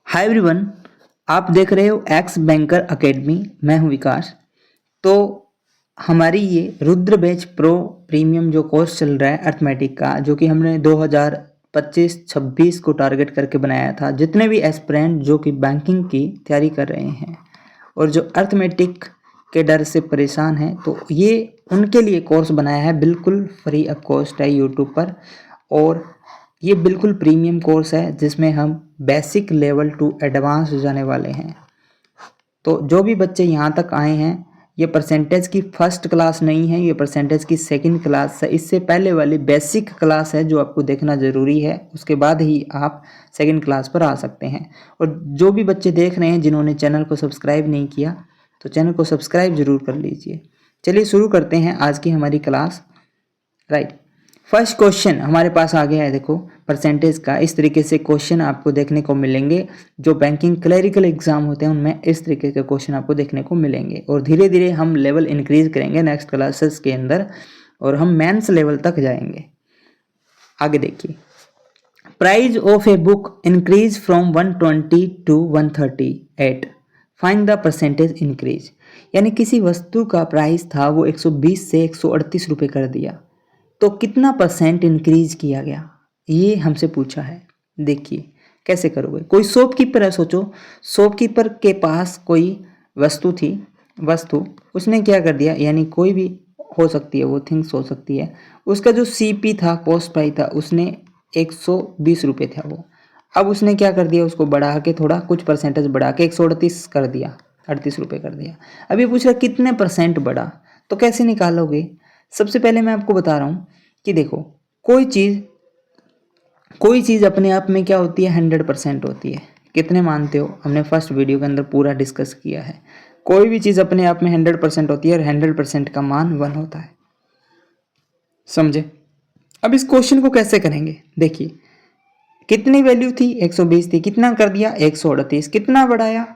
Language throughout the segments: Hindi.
हाय एवरीवन, आप देख रहे हो एक्स बैंकर एकेडमी। मैं हूं विकास। तो हमारी ये रुद्र बैच प्रो प्रीमियम जो कोर्स चल रहा है अर्थमेटिक का, जो कि हमने 2025-26 को टारगेट करके बनाया था। जितने भी एस्पिरेंट जो कि बैंकिंग की तैयारी कर रहे हैं और जो अर्थमेटिक के डर से परेशान हैं, तो ये उनके लिए कोर्स बनाया है। बिल्कुल फ्री ऑफ कॉस्ट है यूट्यूब पर, और ये बिल्कुल प्रीमियम कोर्स है जिसमें हम बेसिक लेवल टू एडवांस जाने वाले हैं। तो जो भी बच्चे यहाँ तक आए हैं, ये परसेंटेज की फर्स्ट क्लास नहीं है, ये परसेंटेज की सेकंड क्लास है। इससे पहले वाली बेसिक क्लास है जो आपको देखना ज़रूरी है, उसके बाद ही आप सेकंड क्लास पर आ सकते हैं। और जो भी बच्चे देख रहे हैं जिन्होंने चैनल को सब्सक्राइब नहीं किया, तो चैनल को सब्सक्राइब ज़रूर कर लीजिए। चलिए शुरू करते हैं आज की हमारी क्लास। राइट, फर्स्ट क्वेश्चन हमारे पास आ गया है। देखो, परसेंटेज का इस तरीके से क्वेश्चन आपको देखने को मिलेंगे। जो बैंकिंग क्लरिकल एग्जाम होते हैं उनमें इस तरीके के क्वेश्चन आपको देखने को मिलेंगे, और धीरे धीरे हम लेवल इंक्रीज करेंगे नेक्स्ट क्लासेस के अंदर, और हम मेंस लेवल तक जाएंगे। आगे देखिए, price of a book increase from 120 to 138, find the percentage increase. यानी किसी वस्तु का प्राइस था वो 120 से 138 रुपये कर दिया, तो कितना परसेंट इंक्रीज किया गया, ये हमसे पूछा है। देखिए कैसे करोगे। कोई शॉपकीपर है, सोचो शॉपकीपर के पास कोई वस्तु उसने क्या कर दिया, यानी कोई भी हो सकती है, वो थिंग्स हो सकती है। उसका जो सीपी था, कॉस्ट प्राइस था, उसने 120 रुपये था वो। अब उसने क्या कर दिया, उसको बढ़ा के थोड़ा कुछ परसेंटेज बढ़ा के 138 कर दिया, 38 रुपये कर दिया। अब ये पूछ रहा कितने परसेंट बढ़ा, तो कैसे निकालोगे। सबसे पहले मैं आपको बता रहा हूँ कि देखो, कोई चीज़ अपने आप में क्या होती है, 100% होती है। कितने मानते हो, हमने फर्स्ट वीडियो के अंदर पूरा डिस्कस किया है। कोई भी चीज़ अपने आप में 100% होती है, और 100% का मान 1 होता है। समझे। अब इस क्वेश्चन को कैसे करेंगे, देखिए कितनी वैल्यू थी, 120 थी, कितना कर दिया 138, कितना बढ़ाया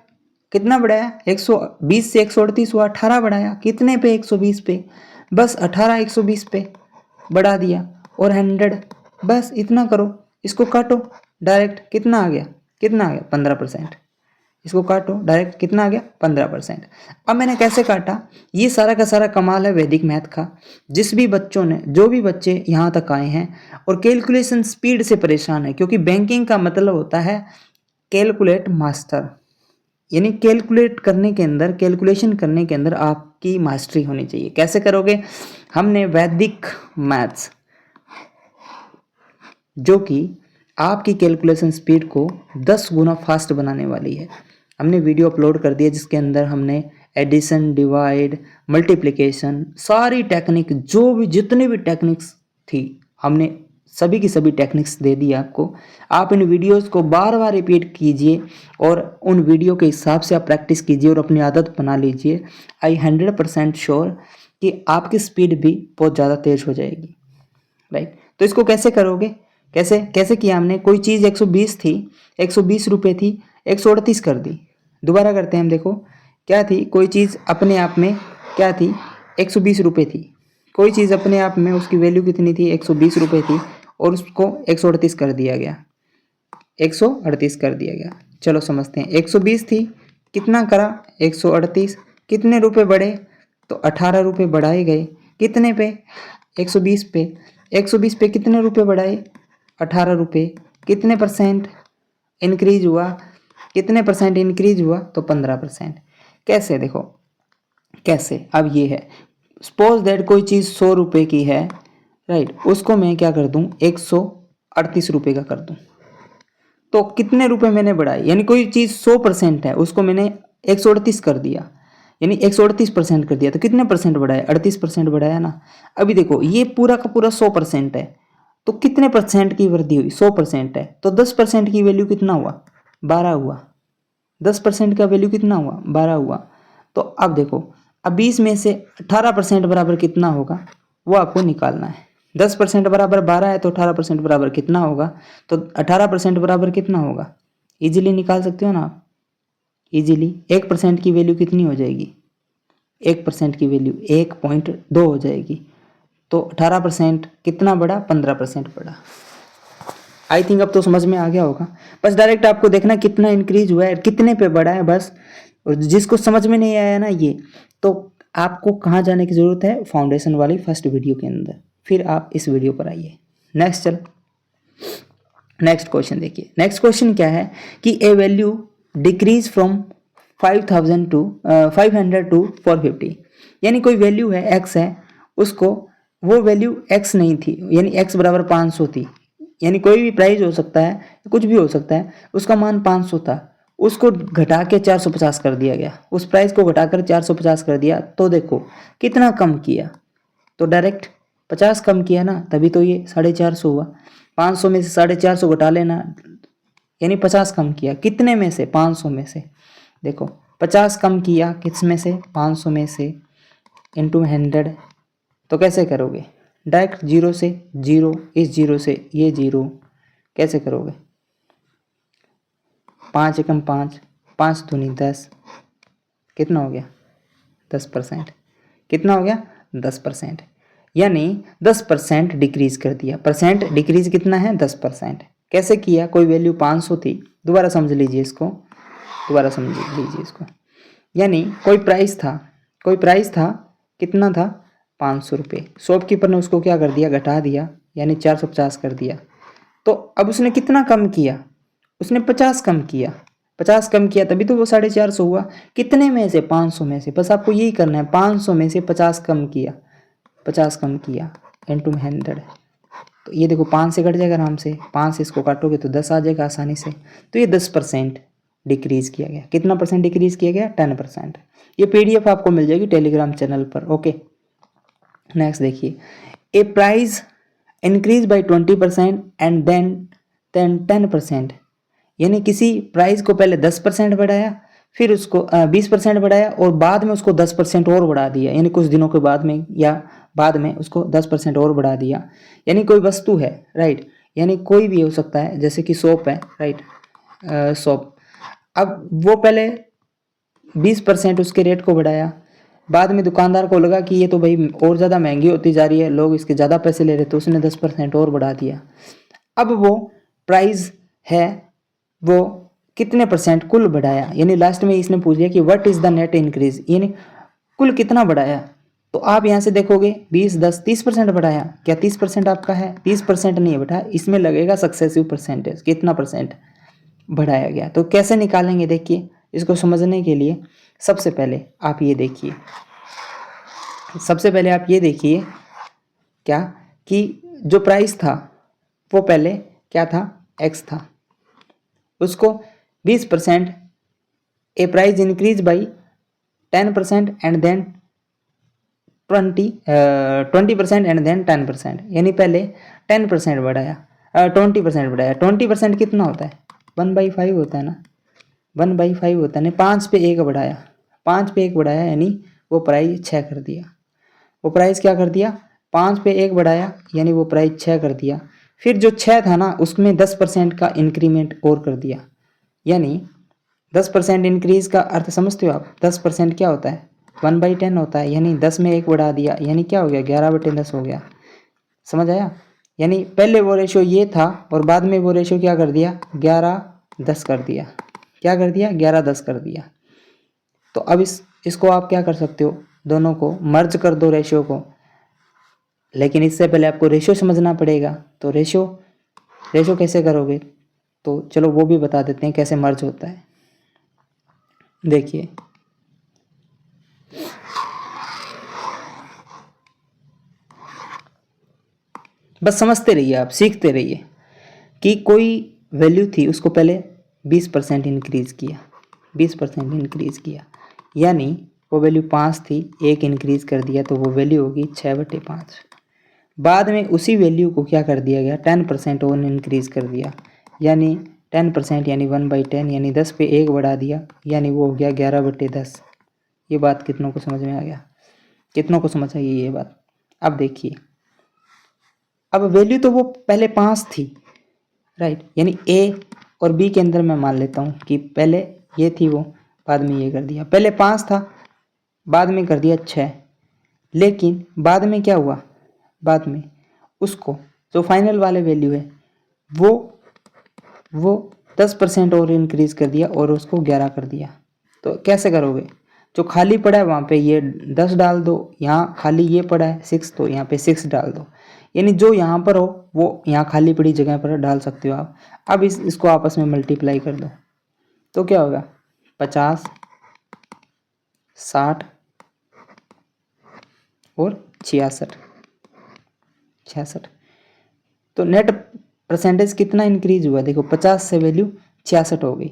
120 से 138 हुआ, 18 बढ़ाया, कितने पे 120 पे, बस 18 120 पे बढ़ा दिया, और 100, बस इतना करो। इसको काटो डायरेक्ट, कितना आ गया 15%। इसको काटो डायरेक्ट, कितना आ गया 15%। अब मैंने कैसे काटा, ये सारा का सारा कमाल है वैदिक मैथ का। जो भी बच्चे यहाँ तक आए हैं और कैलकुलेशन स्पीड से परेशान है, क्योंकि बैंकिंग का मतलब होता है कैलकुलेट मास्टर, यानी कैलकुलेशन करने के अंदर आपकी मास्टरी होनी चाहिए। कैसे करोगे, हमने वैदिक मैथ्स जो कि आपकी कैलकुलेशन स्पीड को 10 गुना फास्ट बनाने वाली है, हमने वीडियो अपलोड कर दिया, जिसके अंदर हमने एडिशन, डिवाइड, मल्टीप्लिकेशन, सारी टेक्निक, जितनी भी टेक्निक्स थी, हमने सभी की सभी टेक्निक्स दे दी आपको। आप इन वीडियोस को बार बार रिपीट कीजिए, और उन वीडियो के हिसाब से आप प्रैक्टिस कीजिए और अपनी आदत बना लीजिए। आई 100% श्योर कि आपकी स्पीड भी बहुत ज़्यादा तेज हो जाएगी। राइट, तो इसको कैसे करोगे, कैसे किया हमने। कोई चीज़ 120 थी, 120 रुपये थी, 138 कर दी। दोबारा करते हैं हम। देखो क्या थी, कोई चीज़ अपने आप में क्या थी, 120 रुपये थी। कोई चीज़ अपने आप में उसकी वैल्यू कितनी थी, 120 रुपये थी, और उसको 138 कर दिया गया, 138 कर दिया गया। चलो समझते हैं। 120 थी, कितना करा 138, कितने रुपए बढ़े, तो 18 रुपये बढ़ाए गए। कितने पे, 120 पे। 120 पे कितने रुपए बढ़ाए, 18 रुपये। कितने परसेंट इंक्रीज हुआ, तो 15%। कैसे, देखो कैसे। अब ये है, सपोज दैट कोई चीज़ 100 रुपये की है, राइट, उसको मैं क्या कर दूं, 138 रुपये का कर दूं, तो कितने रुपए मैंने बढ़ाए। यानी कोई चीज़ 100% है, उसको मैंने 138 कर दिया, यानी 138% कर दिया, तो कितने परसेंट बढ़ाया, 38% बढ़ाया ना। अभी देखो ये पूरा का पूरा 100% है, तो कितने परसेंट की वृद्धि हुई, 100% है, तो 10% की वैल्यू कितना हुआ, 12 हुआ। 10% का वैल्यू कितना हुआ, 12 हुआ। तो अब देखो, अब 20 में से 18% बराबर कितना होगा, वो आपको निकालना है। 10% बराबर 12 है, तो 18% बराबर कितना होगा, तो 18% बराबर कितना होगा, इजीली निकाल सकते हो ना आप, इजीली। 1% की वैल्यू कितनी हो जाएगी, 1% की वैल्यू 1.2 हो जाएगी, तो 18% कितना बढ़ा, 15% बढ़ा। आई थिंक अब तो समझ में आ गया होगा। बस डायरेक्ट आपको देखना कितना इंक्रीज हुआ है, कितने पे बढ़ा है बस। और जिसको समझ में नहीं आया ना ये, तो आपको कहाँ जाने की ज़रूरत है, फाउंडेशन वाली फर्स्ट वीडियो के अंदर, फिर आप इस वीडियो पर आइए। नेक्स्ट चल, नेक्स्ट क्वेश्चन देखिए। नेक्स्ट क्वेश्चन क्या है कि a value decrease from 5,000 to 500 to 450, यानी कोई वैल्यू है x है, उसको वो वैल्यू x नहीं थी, यानी x बराबर 500 थी, यानी कोई भी प्राइस हो सकता है, कुछ भी हो सकता है, उसका मान 500 था, उसको घटा के 450 कर दिया गया, उस प्राइस को घटाकर 450 कर दिया, तो देखो कितना कम किया, तो डायरेक्ट 50 कम किया ना, तभी तो ये 450 हुआ। 500 में से 450 घटा लेना, यानी 50 कम किया, कितने में से, 500 में से। देखो 50 कम किया किस में से, 500 में से, इंटू 100, तो कैसे करोगे, डायरेक्ट 0 से 0, इस 0 से ये 0, कैसे करोगे, 5 एकम 5, 5 दूनी 10, कितना हो गया 10%, कितना हो गया 10%, यानी 10% डिक्रीज कर दिया। परसेंट डिक्रीज कितना है 10%। कैसे किया, कोई वैल्यू 500 थी, दोबारा समझ लीजिए इसको, दोबारा समझ लीजिए इसको, यानी कोई प्राइस था, कोई प्राइस था, कितना था 500 रुपये, शॉपकीपर ने उसको क्या कर दिया, घटा दिया, यानी 450 कर दिया। तो अब उसने कितना कम किया, उसने 50 कम किया, 50 कम किया तभी तो वो 450 हुआ। कितने में से, 500 में से, बस आपको यही करना है, 500 में से 50 कम किया, 50 कम किया इंटू 100, तो ये देखो 5 से कट जाएगा आराम से, 5 से इसको काटोगे तो 10 आ जाएगा आसानी से। तो ये 10% डिक्रीज किया गया। कितना परसेंट डिक्रीज किया गया, 10%। ये PDF आपको मिल जाएगी टेलीग्राम चैनल पर। ओके, नेक्स्ट देखिए, a price increase by 20% and then 10%, यानी किसी प्राइस को पहले 10% बढ़ाया, फिर उसको 20% बढ़ाया, और बाद में उसको 10% और बढ़ा दिया, यानी कुछ दिनों के बाद में या बाद में उसको 10% और बढ़ा दिया। यानी कोई वस्तु है, राइट, यानी कोई भी हो सकता है, जैसे कि सोप है, राइट, सोप, अब वो पहले 20% उसके रेट को बढ़ाया, बाद में दुकानदार को लगा कि ये तो भाई और ज़्यादा महंगी होती जा रही है, लोग इसके ज़्यादा पैसे ले रहे, तो उसने 10% और बढ़ा दिया। अब वो प्राइस है, वो कितने परसेंट कुल बढ़ाया, यानी लास्ट में इसने पूछ लिया कि what is the net increase, यानी कुल कितना बढ़ाया। तो आप यहाँ से देखोगे 20, 10, 30% बढ़ाया, क्या 30% आपका है, 30% नहीं है बेटा, इसमें लगेगा सक्सेसिव परसेंटेज, कितना परसेंट बढ़ाया गया। तो कैसे निकालेंगे, देखिए इसको समझने के लिए सबसे पहले आप ये देखिए, सबसे पहले आप ये देखिए क्या कि जो प्राइस था वो पहले क्या था, x था, उसको 20%, a price increase by 10% and then 20% and then 10%, यानी पहले 10% बढ़ाया, 20% बढ़ाया। 20% कितना होता है, 1/5 होता है ना, 1/5 होता है ना, 5 पे 1 बढ़ाया, 5 पे 1 बढ़ाया, यानी वो प्राइस 6 कर दिया। वो प्राइस क्या कर दिया, 5 पे 1 बढ़ाया, यानी वो प्राइस 6 कर दिया। फिर जो 6 था ना, उसमें 10% का इंक्रीमेंट और कर दिया, यानी 10% इंक्रीज का अर्थ समझते हो आप, 10% क्या होता है, 1/10 होता है, यानी 10 में 1 बढ़ा दिया, यानी क्या हो गया, 11/10 हो गया। समझ आया, यानी पहले वो रेशियो ये था, और बाद में वो रेशियो क्या कर दिया, 11/10 कर दिया, क्या कर दिया, 11/10 कर दिया। तो अब इसको आप क्या कर सकते हो, दोनों को मर्ज कर दो रेशियो को, लेकिन इससे पहले आपको रेशियो समझना पड़ेगा। तो रेशियो कैसे करोगे, तो चलो वो भी बता देते हैं कैसे मर्ज होता है। देखिए बस समझते रहिए, आप सीखते रहिए कि कोई वैल्यू थी, उसको पहले 20% इंक्रीज किया, 20% इंक्रीज किया, यानी वो वैल्यू 5 थी, 1 इंक्रीज कर दिया, तो वो वैल्यू होगी 6/5। बाद में उसी वैल्यू को क्या कर दिया गया, 10% और इंक्रीज कर दिया, यानी 10%, यानी 1/10, यानी 10 पे 1 बढ़ा दिया, यानी वो हो गया 11/10। ये बात कितनों को समझ में आ गया, कितनों को समझ आई ये बात। अब देखिए, अब वैल्यू तो वो पहले 5 थी, राइट, यानी ए और बी के अंदर मैं मान लेता हूँ कि पहले ये थी वो, बाद में ये कर दिया, पहले 5 था, बाद में कर दिया 6, लेकिन बाद में क्या हुआ, बाद में उसको जो फाइनल वाले वैल्यू है वो वो 10% और इंक्रीज़ कर दिया और उसको 11 कर दिया। तो कैसे करोगे? जो खाली पड़ा है वहाँ पे ये 10 डाल दो, यहाँ खाली ये पड़ा है 6 तो यहाँ पे 6 डाल दो, यानी जो यहाँ पर हो वो यहाँ खाली पड़ी जगह पर डाल सकते हो आप। अब इसको आपस में मल्टीप्लाई कर दो तो क्या होगा? 50, 60 और 66। तो नेट परसेंटेज कितना इंक्रीज हुआ? देखो 50 से वैल्यू 66 हो गई,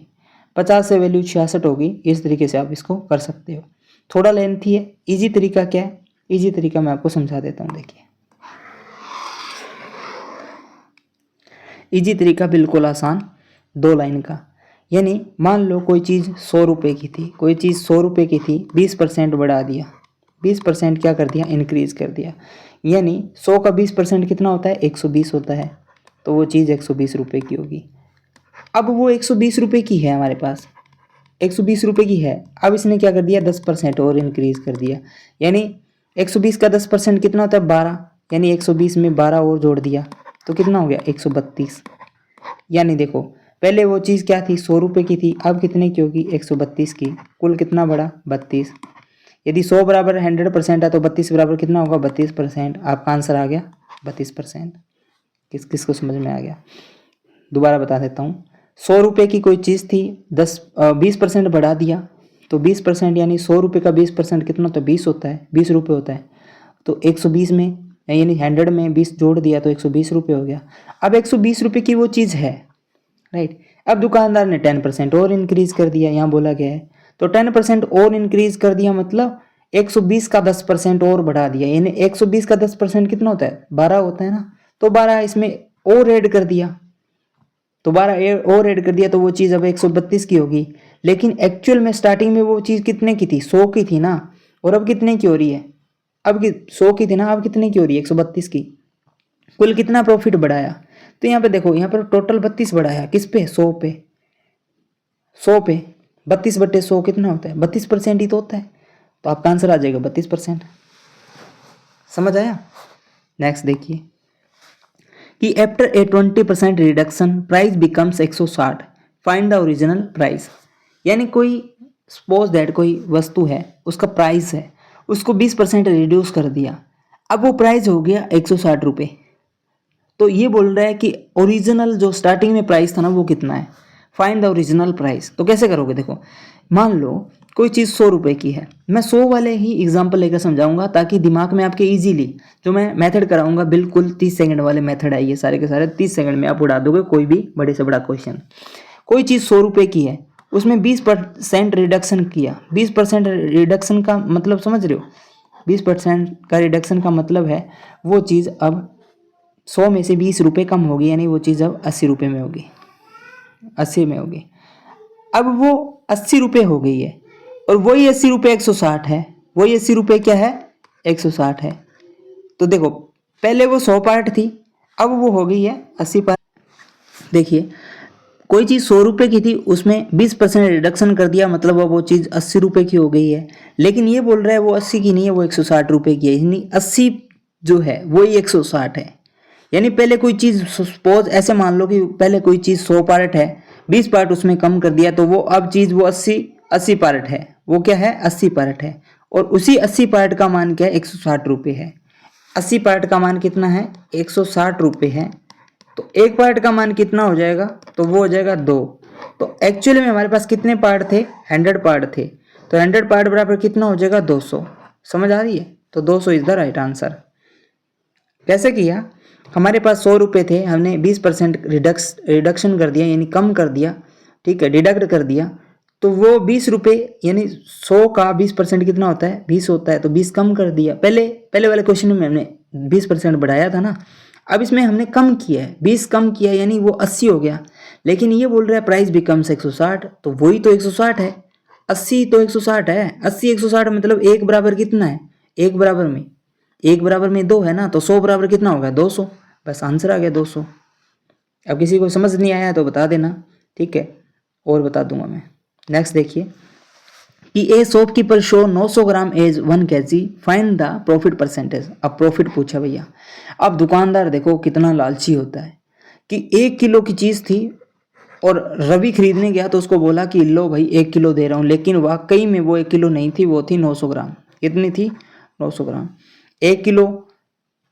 50 से वैल्यू 66 होगी। इस तरीके से आप इसको कर सकते हो। थोड़ा लेंथी है। इजी तरीका क्या है? इजी तरीका मैं आपको समझा देता हूँ। देखिए इजी तरीका बिल्कुल आसान, 2 लाइन का। यानी मान लो कोई चीज़ 100 रुपये की थी, कोई चीज़ 100 रुपये की थी, 20% बढ़ा दिया, 20% क्या कर दिया? इंक्रीज़ कर दिया। यानी 100 का 20% कितना होता है? 120 होता है। तो वो चीज़ 120 रुपये की होगी। अब वो 120 रुपये की है हमारे पास, 120 रुपये की है। अब इसने क्या कर दिया? 10% और इंक्रीज़ कर दिया। यानी 120 का 10% कितना होता है? 12। यानी 120 में 12 और जोड़ दिया तो कितना हो गया? 132। यानी देखो पहले वो चीज़ क्या थी? 100 रुपये की थी, अब कितने की होगी? 132 की। कुल कितना बढ़ा? 32। यदि 100 बराबर 100% है तो 32 बराबर कितना होगा? 32%। आपका आंसर आ गया 32%। किसको समझ में आ गया? दोबारा बता देता हूँ। 100 रुपये की कोई चीज़ थी, 20% बढ़ा दिया तो 20% यानी 100 रुपये का 20% कितना होता है? 20 होता है, 20 रुपये होता है। तो 120 में यानी 100 में 20 जोड़ दिया तो 120 रुपये हो गया। अब 120 रुपये की वो चीज़ है, राइट। अब दुकानदार ने 10% और इंक्रीज़ कर दिया, यहाँ बोला गया है। तो 10% और इंक्रीज़ कर दिया मतलब 120 का 10% और बढ़ा दिया। यानी 120 का 10% कितना होता है? 12 होता है ना। तो 12 इसमें और ऐड कर दिया, तो 12 और ऐड कर दिया तो वो चीज़ अब 132 की होगी। लेकिन एक्चुअल में स्टार्टिंग में वो चीज़ कितने की थी? 100 की थी ना। और अब कितने की हो रही है? अब 100 की थी ना, अब कितने की हो रही है? 132 की। कुल कितना प्रॉफिट बढ़ाया? तो यहाँ पे देखो, यहाँ पर टोटल 32 बढ़ाया। किस पे? 100 पे। 100 पे 32/100 कितना होता है? 32% ही तो होता है। तो आपका आंसर आ जाएगा 32%। समझ आया? नेक्स्ट देखिए कि after a 20% reduction price becomes 160, find the original price. यानी कोई सपोज दैट कोई वस्तु है, उसका प्राइस है, उसको 20% रिड्यूस कर दिया, अब वो प्राइस हो गया 160 रुपये। तो ये बोल रहा है कि ओरिजिनल जो स्टार्टिंग में प्राइस था ना वो कितना है? Find the original price. तो कैसे करोगे? देखो मान लो कोई चीज़ 100 रुपये की है, मैं 100 वाले ही एग्जाम्पल लेकर समझाऊंगा ताकि दिमाग में आपके इजीली जो मैं मेथड कराऊंगा बिल्कुल 30 सेकंड वाले मेथड है ये सारे के सारे। 30 सेकंड में आप उड़ा दोगे कोई भी बड़े से बड़ा क्वेश्चन। कोई चीज़ 100 रुपये की है, उसमें 20% रिडक्शन किया। 20% रिडक्शन का मतलब समझ रहे हो? 20% का रिडक्शन का मतलब है वो चीज़ अब 100 में से 20 रुपये कम होगी, यानी वो चीज़ अब 80 रुपये में होगी, 80 में होगी। अब वो 80 रुपये हो गई है और वही 80 रुपये 160 है। वही 80 रुपये क्या है? 160 है। तो देखो पहले वो 100 पार्ट थी, अब वो हो गई है 80 पार्ट। देखिए कोई चीज़ 100 रुपये की थी, उसमें 20% रिडक्शन कर दिया, मतलब अब वो चीज़ 80 रुपये की हो गई है। लेकिन ये बोल रहा है वो 80 की नहीं है, वो 160 रुपये की है। यानी 80 जो है वही 160 है। यानी पहले कोई चीज़ सपोज ऐसे मान लो कि पहले कोई चीज़ 100 पार्ट है, 20 पार्ट उसमें कम कर दिया तो वो अब चीज़ वो 80 पार्ट है। वो क्या है? 80 पार्ट है। और उसी 80 पार्ट का मान क्या है? 160 रुपये है। 80 पार्ट का मान कितना है? 160 रुपये है। तो एक पार्ट का मान कितना हो जाएगा? तो वो हो जाएगा 2। तो एक्चुअली में हमारे पास कितने पार्ट थे? 100 पार्ट थे। तो 100 पार्ट बराबर कितना हो जाएगा? 200। समझ आ रही है? तो 200 इज द राइट आंसर। कैसे किया? हमारे पास 100 रुपये थे, हमने 20% रिडक्शन कर दिया, यानी कम कर दिया, ठीक है, डिडक्ट कर दिया। तो वो 20 रुपये यानी 100 का 20% कितना होता है? 20 होता है। तो 20 कम कर दिया। पहले वाले क्वेश्चन में हमने 20% बढ़ाया था ना, अब इसमें हमने कम किया है, 20 कम किया यानी वो 80 हो गया। लेकिन ये बोल रहा है प्राइस बिकम्स 160, तो वही तो 160 है। 80 तो 160 है। 80 160 मतलब एक बराबर कितना है? एक बराबर में 2 है ना, तो 100 बराबर कितना होगा? 200। बस आंसर आ गया 200। अब किसी को समझ नहीं आया तो बता देना, ठीक है, और बता दूंगा मैं। नेक्स्ट देखिए कि a shopkeeper show 900 gram as 1 kg, find the profit percentage. अब प्रॉफिट पूछा भैया। अब दुकानदार देखो कितना लालची होता है कि 1 किलो की चीज़ थी, और रवि खरीदने गया तो उसको बोला कि लो भाई 1 किलो दे रहा हूँ, लेकिन वाकई में वो 1 किलो नहीं थी, वो थी 900 ग्राम। कितनी थी? 900 ग्राम। 1 किलो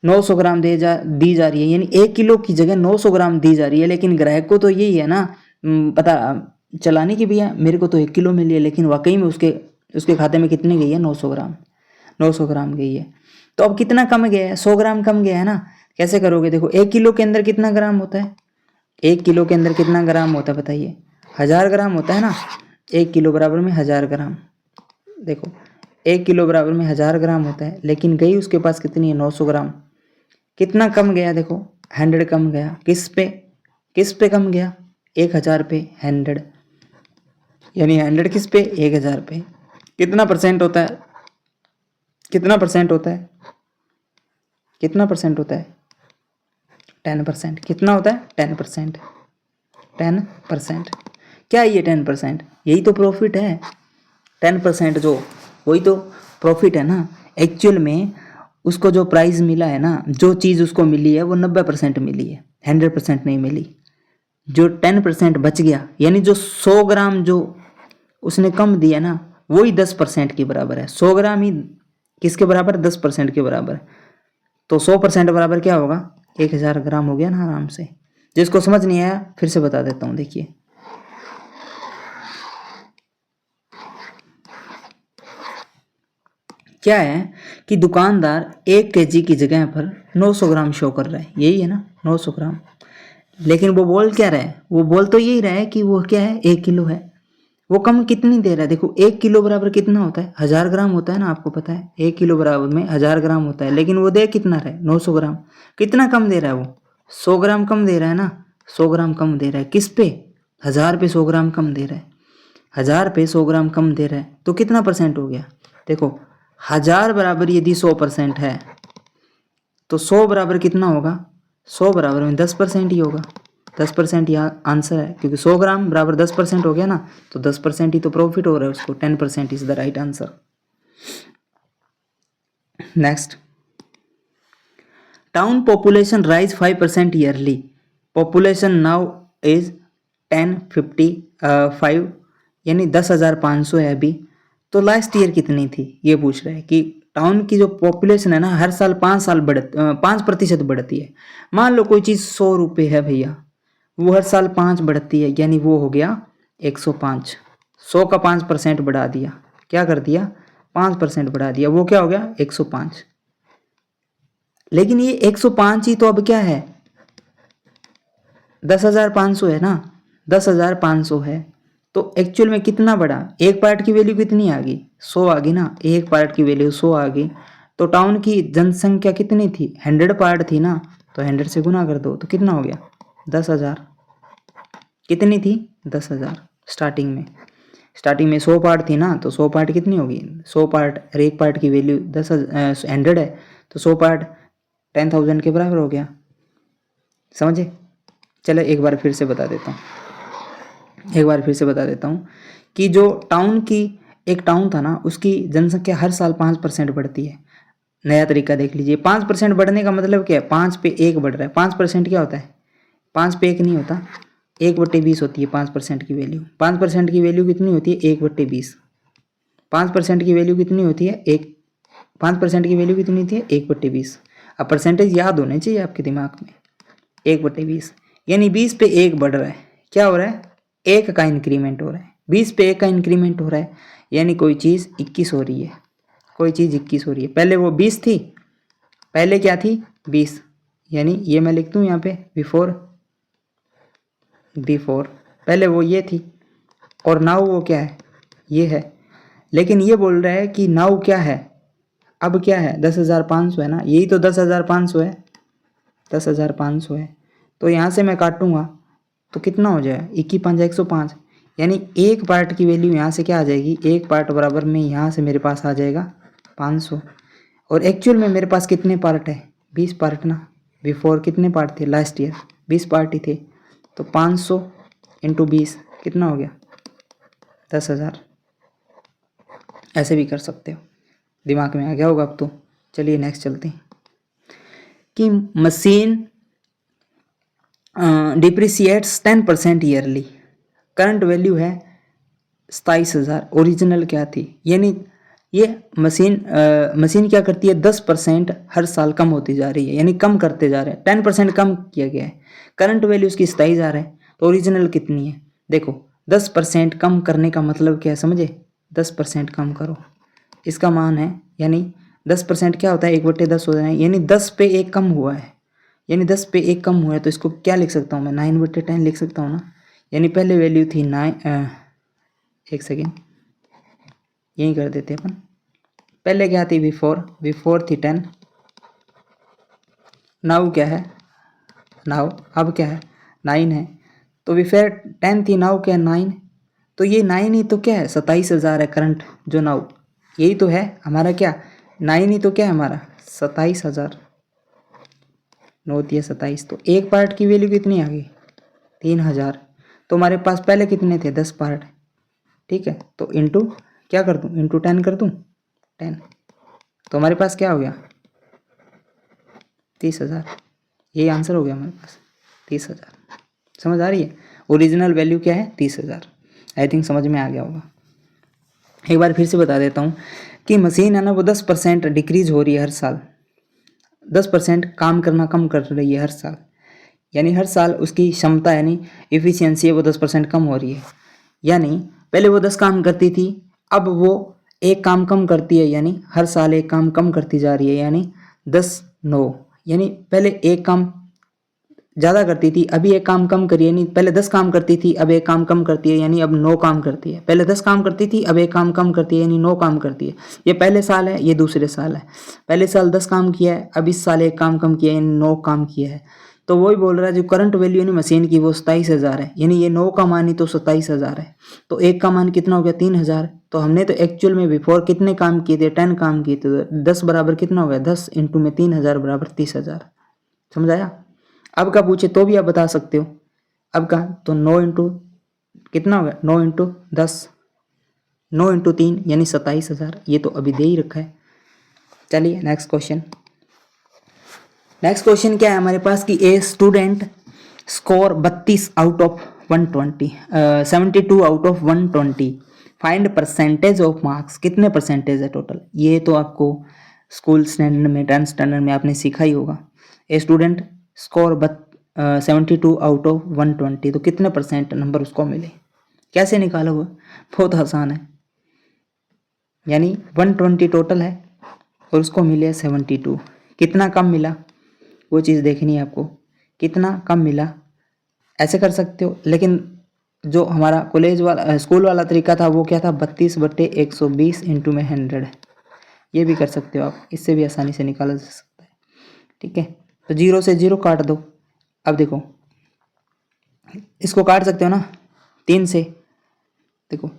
900 ग्राम दी जा रही है, यानी 1 किलो की जगह 900 ग्राम दी जा रही है। लेकिन ग्राहक को तो यही है ना पता चलाने की, भैया मेरे को तो 1 किलो मिली है, लेकिन वाकई में उसके खाते में कितनी गई है? 900 ग्राम। 900 ग्राम गई है। तो अब कितना कम गया है? 100 ग्राम कम गया है ना। कैसे करोगे? देखो 1 किलो के अंदर कितना ग्राम होता है? 1 किलो के अंदर कितना ग्राम होता है बताइए? 1000 ग्राम होता है ना। 1 किलो बराबर में 1000 ग्राम। देखो 1 किलो बराबर में 1000 ग्राम होता है, लेकिन गई उसके पास कितनी है? 900 ग्राम। कितना कम गया? देखो 100 कम गया। किस पे कम गया? 1000 पे 100, यानी 100 किस पे? 1000 पे। कितना परसेंट होता है? कितना परसेंट होता है? कितना परसेंट होता है? 10%। कितना होता है? 10%। 10%। क्या ये 10%? यही तो प्रॉफिट है। 10% जो, वही तो प्रॉफिट है ना। एक्चुअल में उसको जो प्राइस मिला है ना, जो चीज़ उसको मिली है वो 90% मिली है, 100% नहीं मिली। जो 10% बच गया, यानी जो 100 ग्राम जो उसने कम दिया ना, वही 10% के बराबर है। 100 ग्राम ही किसके बराबर? 10% के बराबर। तो 100% बराबर क्या होगा? 1000 ग्राम हो गया ना आराम से। जिसको समझ नहीं आया फिर से बता देता हूँ, देखिए। क्या है कि दुकानदार 1 kg की जगह पर 900 ग्राम शो कर रहा है, यही है ना, 900 ग्राम। लेकिन वो बोल क्या रहा है? वो बोल तो यही रहा है कि वो क्या है? 1 किलो है। वो कम कितनी दे रहा है? देखो 1 किलो बराबर कितना होता है? 1000 ग्राम होता है ना, आपको पता है 1 किलो बराबर में 1000 ग्राम होता है। लेकिन वो दे कितना रहा है? 900 ग्राम। कितना कम दे रहा है वो? 100 ग्राम कम दे रहा है ना। 100 ग्राम कम दे रहा है। किस पे? 1000 पे 100 ग्राम कम दे रहा है। 1000 पे 100 ग्राम कम दे रहा है, तो कितना परसेंट हो गया? देखो 1000 बराबर यदि 100% है तो 100 बराबर कितना होगा? 100 बराबर में 10% ही होगा। 10% यहाँ आंसर है, क्योंकि 100 ग्राम बराबर 10% हो गया ना, तो 10% ही तो प्रॉफिट हो रहा है उसको। 10% is the right answer. Next, town population rise 5% yearly. Population now is 1055, यानी 10,500 है अभी। तो लास्ट ईयर कितनी थी ये पूछ रहा है कि टाउन की जो पॉपुलेशन है ना, हर साल 5% बढ़ती है। मान लो कोई चीज़ 100 रुपये है भैया, वो हर साल 5 बढ़ती है, यानी वो हो गया 105। 100 का 5% बढ़ा दिया, क्या कर दिया? 5% बढ़ा दिया, वो क्या हो गया? 105। लेकिन ये 105 ही तो अब क्या है? 10,500 है ना। 10,500 है तो एक्चुअल में कितना बढ़ा? एक पार्ट की वैल्यू कितनी आ गई? 100 आ गई ना। एक पार्ट की वैल्यू 100 आ गई। तो टाउन की जनसंख्या कितनी थी? 100 पार्ट थी ना, तो 100 से गुना कर दो तो कितना हो गया? 10,000। कितनी थी? 10,000 स्टार्टिंग में 100 पार्ट थी ना, तो 100 पार्ट कितनी होगी? 100 पार्ट, और एक पार्ट की वैल्यू 100 है, तो 100 पार्ट 10,000 के बराबर हो गया। समझे? चलो एक बार फिर से बता देता हूँ कि जो टाउन की, एक टाउन था ना, उसकी जनसंख्या हर साल 5% बढ़ती है। नया तरीका देख लीजिए। 5% बढ़ने का मतलब क्या है? 5 पे 1 बढ़ रहा है। 5% क्या होता है? 5 पे 1 नहीं होता, 1/20 होती है 5% की वैल्यू। 5% की वैल्यू कितनी होती है? 1/20। 5% की वैल्यू कितनी होती है? 5% की वैल्यू कितनी होती है? 1/20। अब परसेंटेज याद होने चाहिए आपके दिमाग में। 1/20 यानी 20 पे 1 बढ़ रहा है। क्या हो रहा है? 1 का इंक्रीमेंट हो रहा है। 20 पे 1 का इंक्रीमेंट हो रहा है, यानी कोई चीज़ 21 हो रही है। कोई चीज़ 21 हो रही है। पहले वो 20 थी, पहले क्या थी? 20, यानी ये मैं लिख दूँ यहाँ पे बिफोर, पहले वो ये थी, और नाउ वो क्या है? ये है। लेकिन ये बोल रहा है कि नाउ क्या है? अब क्या है? 10,500 है ना, यही तो 10,500 है। 10,500 है, तो यहाँ से मैं काटूंगा तो कितना हो जाएगा? 21 5 105, यानी एक पार्ट की वैल्यू यहाँ से क्या आ जाएगी? एक पार्ट बराबर में यहाँ से मेरे पास आ जाएगा 500। और एक्चुअल में मेरे पास कितने पार्ट है? 20 पार्ट ना। बिफोर कितने पार्ट थे? लास्ट ईयर 20 पार्ट ही थे। तो 500 इंटू 20 कितना हो गया? 10,000। ऐसे भी कर सकते हो, दिमाग में आ गया होगा अब तो। चलिए नेक्स्ट चलते हैं कि मशीन डिप्रिसिएट्स 10% ईयरली। करंट वैल्यू है 27,000, ओरिजिनल क्या थी। यानी ये मशीन क्या करती है, 10% हर साल कम होती जा रही है, यानी कम करते जा रहे हैं, 10% कम किया गया है। करंट वैल्यू उसकी 27,000 है, तो ओरिजिनल कितनी है। देखो 10% कम करने का मतलब क्या है समझे, 10% कम करो, इसका मान है, यानी 10% क्या होता है, 1/10 हो जाए, यानी 10 पे 1 कम हुआ है, यानी 10 पे 1 कम हुआ है, तो इसको क्या लिख सकता हूँ मैं, 9/10 लिख सकता हूँ ना। यानी पहले वैल्यू थी 9, एक सेकेंड यही कर देते अपन, पहले क्या थी, V4 थी 10, नाउ क्या है, नाउ अब क्या है 9 है, तो V4 10 थी, नाउ क्या है 9, तो ये 9 ही तो क्या है, 27,000 है करंट जो नाउ, यही तो है हमारा क्या, 9 ही तो क्या है हमारा 27,000, 9 दिया 27, तो एक पार्ट की वैल्यू कितनी आ गई 3,000। तो हमारे पास पहले कितने थे, 10 पार्ट, ठीक है, तो इंटू क्या कर दूँ, इंटू 10 कर दूँ, 10, तो हमारे पास क्या हो गया 30,000, यही आंसर हो गया हमारे पास 30,000। समझ आ रही है, ओरिजिनल वैल्यू क्या है 30,000। आई थिंक समझ में आ गया होगा। एक बार फिर से बता देता हूँ कि मशीन है ना वो 10% डिक्रीज हो रही है हर साल, 10% काम करना कम कर रही है हर साल, यानी हर साल उसकी क्षमता यानी इफ़िशियंसी है वो 10% कम हो रही है। यानी पहले वो 10 काम करती थी, अब वो एक काम कम करती है, यानी हर साल एक काम कम करती जा रही है, यानी 10/9, यानी पहले एक काम ज़्यादा करती थी, अभी एक काम कम करी, यानी पहले 10 काम करती थी, अब एक काम कम करती है, यानी अब 9 काम करती है। पहले 10 काम करती थी, अब एक काम कम करती है, यानी 9 काम करती है। ये पहले साल है, ये दूसरे साल है। पहले साल 10 काम किया है, अब इस साल एक काम कम किया है, यानी 9 काम किया है। तो वही बोल रहा है जो करंट वैल्यू यानी मशीन की वो 27,000 है, यानी ये 9 का मान ही तो 27,000 है, तो एक का मान कितना हो गया 3,000। तो हमने तो एक्चुअल में बिफोर कितने काम किए थे, 10 काम किए थे, तो 10 बराबर कितना हो गया, 10 इंटू में 3,000 बराबर 30,000। समझ आया। अब का पूछे तो भी आप बता सकते हो, अब का तो 9 इंटू कितना हो गया, 9 इंटू 10, 9 इंटू 3 यानी 27,000, ये तो अभी दे ही रखा है। चलिए नेक्स्ट क्वेश्चन। नेक्स्ट क्वेश्चन क्या है हमारे पास कि a student score 32 out of 120, 72 out of 120, find percentage of marks, कितने परसेंटेज है टोटल। ये तो आपको स्कूल स्टैंडर्ड में 10th स्टैंडर्ड में आपने सीखा ही होगा। A student score 72 out of 120, तो कितने परसेंट नंबर उसको मिले, कैसे निकालोगे, बहुत आसान है। यानी 120 टोटल है और उसको मिले 72, कितना कम मिला वो चीज़ देखनी है आपको, कितना कम मिला ऐसे कर सकते हो। लेकिन जो हमारा कॉलेज वाला स्कूल वाला तरीका था वो क्या था, 32/120 इंटू में 100, ये भी कर सकते हो आप, इससे भी आसानी से निकाला जा सकता है। ठीक है, तो 0 से 0 काट दो। अब देखो इसको काट सकते हो ना 3 से, देखो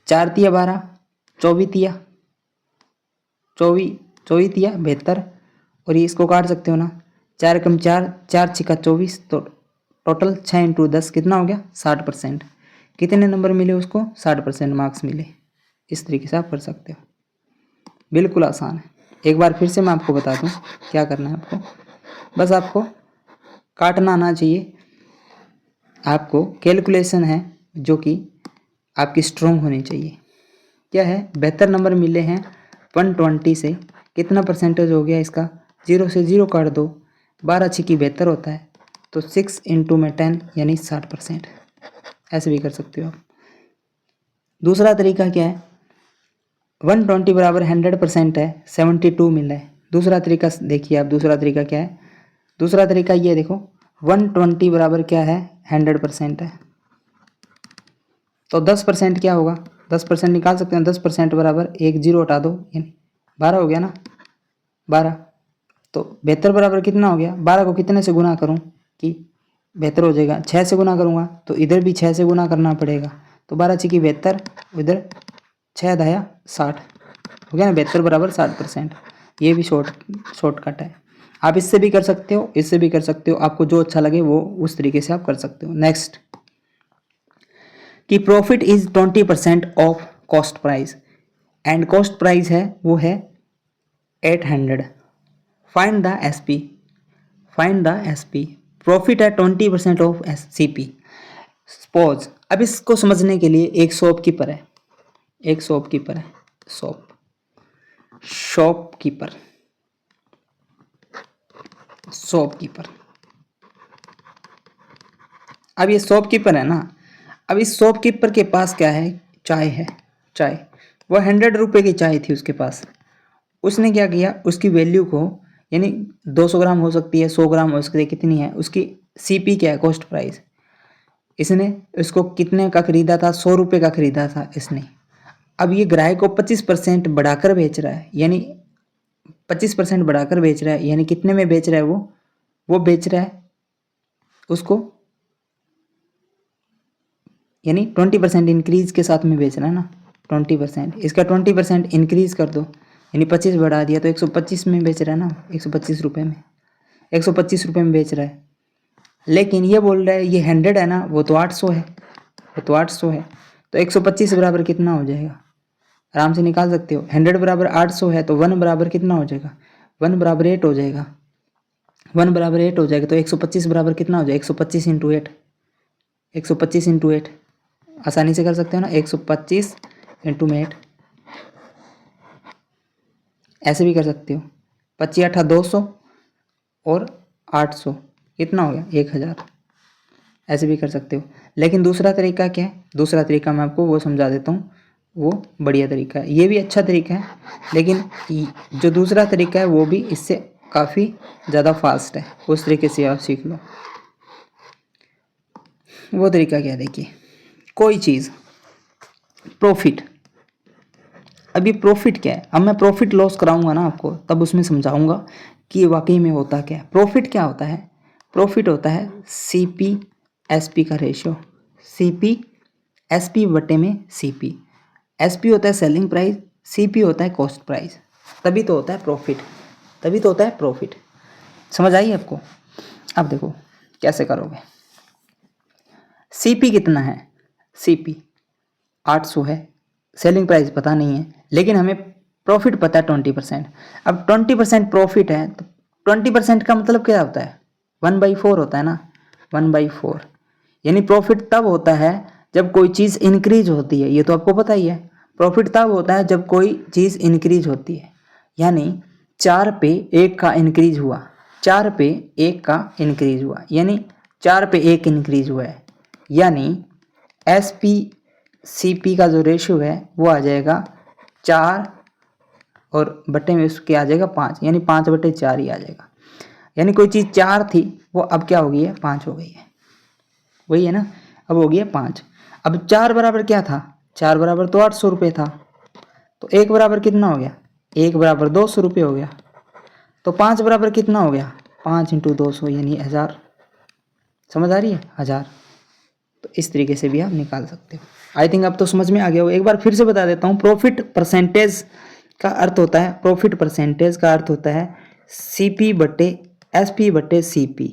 4 तिया 12, 24 तिया 72, और ये इसको काट सकते हो ना, 4 कम 4, 4 छिका 24, तो टोटल 6 इंटू 10 कितना हो गया 60%। कितने नंबर मिले उसको, 60% मार्क्स मिले। इस तरीके से आप कर सकते हो, बिल्कुल आसान है। एक बार फिर से मैं आपको बता दूं क्या करना है आपको, बस आपको काटना आना चाहिए। आपको कैलकुलेशन है जो कि आपकी स्ट्रॉन्ग होनी चाहिए। क्या है, बेहतर नंबर मिले हैं 120 से, कितना परसेंटेज हो गया इसका, 0 से 0 काट दो, 12 छिकी बेहतर होता है, तो 6 इंटू में 10 यानी 60%। ऐसे भी कर सकते हो आप। दूसरा तरीका क्या है, 120 बराबर 100% है, 72 मिला है। दूसरा तरीका देखिए आप, दूसरा तरीका क्या है, दूसरा तरीका ये देखो 120 बराबर क्या है 100% है, तो 10% क्या होगा, 10% निकाल सकते हैं। 10% बराबर 1 0 हटा दो, यानी 12 हो गया ना 12। तो 72 बराबर कितना हो गया, 12 को कितने से गुना करूं कि बेहतर हो जाएगा, 6 से गुना करूंगा, तो इधर भी 6 से गुना करना पड़ेगा, तो 12 छिकी 72, इधर 6 दाया 60 हो गया ना, 72 बराबर 60%। ये भी शॉर्टकट है, आप इससे भी कर सकते हो, इससे भी कर सकते हो, आपको जो अच्छा लगे वो उस तरीके से आप कर सकते हो। नेक्स्ट कि profit is 20% of cost price, and cost price है वो है 800, find the SP, find the SP. Profit है 20% ऑफ सी पी। सपोज अब इसको समझने के लिए एक शॉपकीपर है, एक शॉपकीपर है, शॉपकीपर, शॉपकीपर। अब ये शॉपकीपर है ना, अब इस शॉपकीपर के पास क्या है, चाय है, चाय। वो 100 रुपये की चाय थी उसके पास। उसने क्या किया, उसकी वैल्यू को, यानी 200 ग्राम हो सकती है, 100 ग्राम हो सकती है, कितनी है उसकी सीपी क्या है, कॉस्ट प्राइस। इसने इसको कितने का खरीदा था, 100 रुपये का खरीदा था इसने। अब ये ग्राहक को 25% बढ़ाकर बेच रहा है, यानी 25% बढ़ाकर बेच रहा है, यानी कितने में बेच रहा है वो बेच रहा है उसको, यानी 20% इंक्रीज के साथ में बेच रहा है ना, 20%। इसका 20% इंक्रीज कर दो, यानी 25 बढ़ा दिया तो 125 में बेच रहा है ना, 125 रुपये में, 125 रुपये में बेच रहा है। लेकिन ये बोल रहा है ये 100 है ना, वो तो 800 है, वो तो 800 है। तो 125 बराबर कितना हो जाएगा, आराम से निकाल सकते हो। 100 बराबर 800 है तो 1 बराबर कितना हो जाएगा, 1 बराबर 8 हो जाएगा, 1 बराबर 8 हो जाएगा। तो 125 बराबर कितना हो जाएगा, 125 इंटू 8, 125 इंटू 8 आसानी से कर सकते हो ना, 125 इंटू 8, ऐसे भी कर सकते हो। 25 8 200 और 800 कितना हो गया, 1000, ऐसे भी कर सकते हो। लेकिन दूसरा तरीका क्या है, दूसरा तरीका मैं आपको वो समझा देता हूँ, वो बढ़िया तरीका है, ये भी अच्छा तरीका है, लेकिन जो दूसरा तरीका है वो भी इससे काफ़ी ज़्यादा फास्ट है, उस तरीके से आप सीख लो। वो तरीका क्या है, देखिए, कोई चीज़ प्रॉफिट, अभी प्रॉफिट क्या है, अब मैं प्रॉफिट लॉस कराऊंगा ना आपको, तब उसमें समझाऊंगा कि वाकई में होता क्या है। प्रॉफिट क्या होता है, प्रॉफिट होता है CP SP का रेशियो, CP SP बटे में CP। SP होता है सेलिंग प्राइस, CP होता है कॉस्ट प्राइस, तभी तो होता है प्रॉफिट, तभी तो होता है प्रॉफिट। समझ आई आपको। अब देखो कैसे करोगे। CP कितना है, CP 800 है, सेलिंग प्राइस पता नहीं है, लेकिन हमें प्रॉफिट पता है 20%। अब 20% प्रॉफिट है तो 20% का मतलब क्या होता है, 1/4 होता है ना, 1/4। यानी प्रॉफिट तब होता है जब कोई चीज़ इंक्रीज होती है, ये तो आपको पता ही है। प्रॉफिट तब होता है जब कोई चीज़ इंक्रीज होती है, यानी 4 पे 1 का इंक्रीज हुआ, 4 पे 1 का इंक्रीज हुआ, यानी 4 पे 1 इंक्रीज हुआ है, यानी SP CP का जो रेशियो है वो आ जाएगा 4 और बटे में उसके आ जाएगा 5, यानी 5/4 ही आ जाएगा। यानी कोई चीज़ 4 थी वो अब क्या हो गई है, 5 हो गई है, वही है ना, अब हो गई है 5। अब 4 बराबर क्या था, 4 बराबर तो 800 रुपये था, तो 1 बराबर कितना हो गया, 1 बराबर 200 रुपये हो गया। तो 5 बराबर कितना हो गया, 5 इंटू 200 यानी 1000। समझ आ रही है, 1000। तो इस तरीके से भी आप निकाल सकते हो। आई थिंक अब तो समझ में आ गया हो। एक बार फिर से बता देता हूँ, प्रॉफिट परसेंटेज का अर्थ होता है, प्रॉफिट परसेंटेज का अर्थ होता है CP बटे SP बटे CP,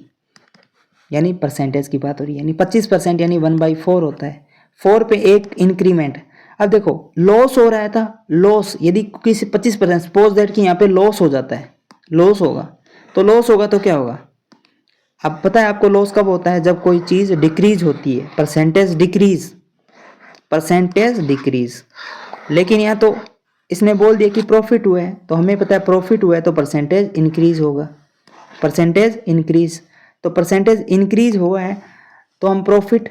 यानी परसेंटेज की बात हो रही है, यानी 25% यानी 1/4 होता है, 4 पे 1 इंक्रीमेंट। अब देखो लॉस हो रहा था, लॉस यदि किसी 25%, सपोज दैट कि यहाँ पे लॉस हो जाता है, लॉस होगा, तो लॉस होगा तो क्या होगा। अब पता है आपको लॉस कब होता है, जब कोई चीज़ डिक्रीज होती है, परसेंटेज डिक्रीज, परसेंटेज डिक्रीज। लेकिन यहाँ तो इसने बोल दिया कि प्रॉफिट हुआ है, तो हमें पता है प्रॉफिट हुआ है तो परसेंटेज इंक्रीज होगा, परसेंटेज इंक्रीज। तो परसेंटेज इंक्रीज हुआ है तो हम प्रॉफिट,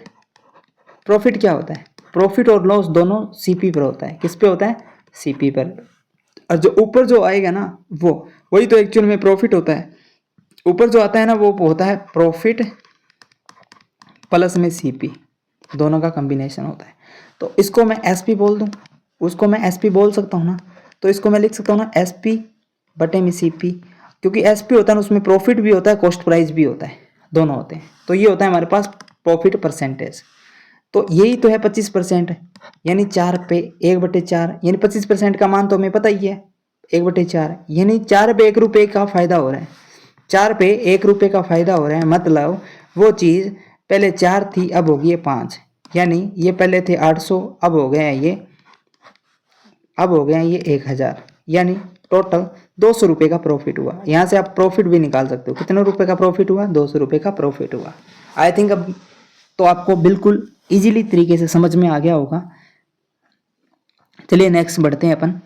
प्रॉफिट क्या होता है, प्रॉफिट और लॉस दोनों CP पर होता है, किस पे होता है, CP पर। और जो ऊपर जो आएगा ना वो वही तो एक्चुअल में प्रॉफिट होता है। ऊपर जो आता है ना वो होता है प्रॉफिट प्लस में CP, दोनों का कॉम्बिनेशन होता है। तो इसको मैं SP बोल दूं, उसको मैं SP बोल सकता हूँ ना, तो इसको मैं लिख सकता हूँ ना SP बटे में CP, क्योंकि SP होता है ना उसमें प्रॉफिट भी होता है, कॉस्ट प्राइस भी होता है, दोनों होते हैं। तो ये होता है हमारे पास प्रॉफिट परसेंटेज। तो यही तो है 25%, यानी 4 पे 1/4, यानी 25% का मान तो हमें पता ही है 1/4, यानी 4 पे 1 रुपये का फायदा हो रहा है, 4 पे 1 रुपये का फायदा हो रहा है। मतलब वो चीज़ पहले 4 थी अब हो गई है 5, यानी ये पहले थे 800 अब हो गए हैं ये, अब हो गए हैं ये 1000, यानी टोटल 200 रुपये का प्रॉफिट हुआ। यहाँ से आप प्रॉफिट भी निकाल सकते हो, कितने रुपए का प्रॉफिट हुआ, 200 रुपये का प्रॉफिट हुआ। आई थिंक अब तो आपको बिल्कुल इजीली तरीके से समझ में आ गया होगा। चलिए नेक्स्ट बढ़ते हैं अपन।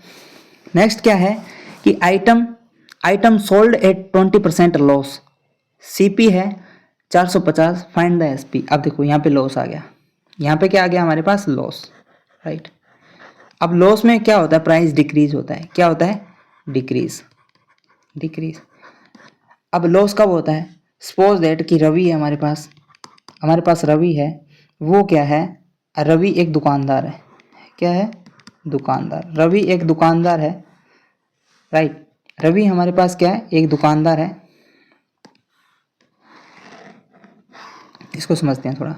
नेक्स्ट क्या है कि item sold at 20% loss, CP है 450, फाइंड द एसपी। अब देखो यहाँ पे लॉस आ गया, यहाँ पे क्या आ गया हमारे पास, लॉस, राइट। अब लॉस में क्या होता है, प्राइस डिक्रीज होता है, क्या होता है, डिक्रीज। अब लॉस कब होता है, सपोज दैट कि रवि है हमारे पास रवि है, वो क्या है, रवि एक दुकानदार है, क्या है, दुकानदार, रवि एक दुकानदार है, राइट। रवि हमारे पास क्या है, एक दुकानदार है। इसको समझते हैं थोड़ा।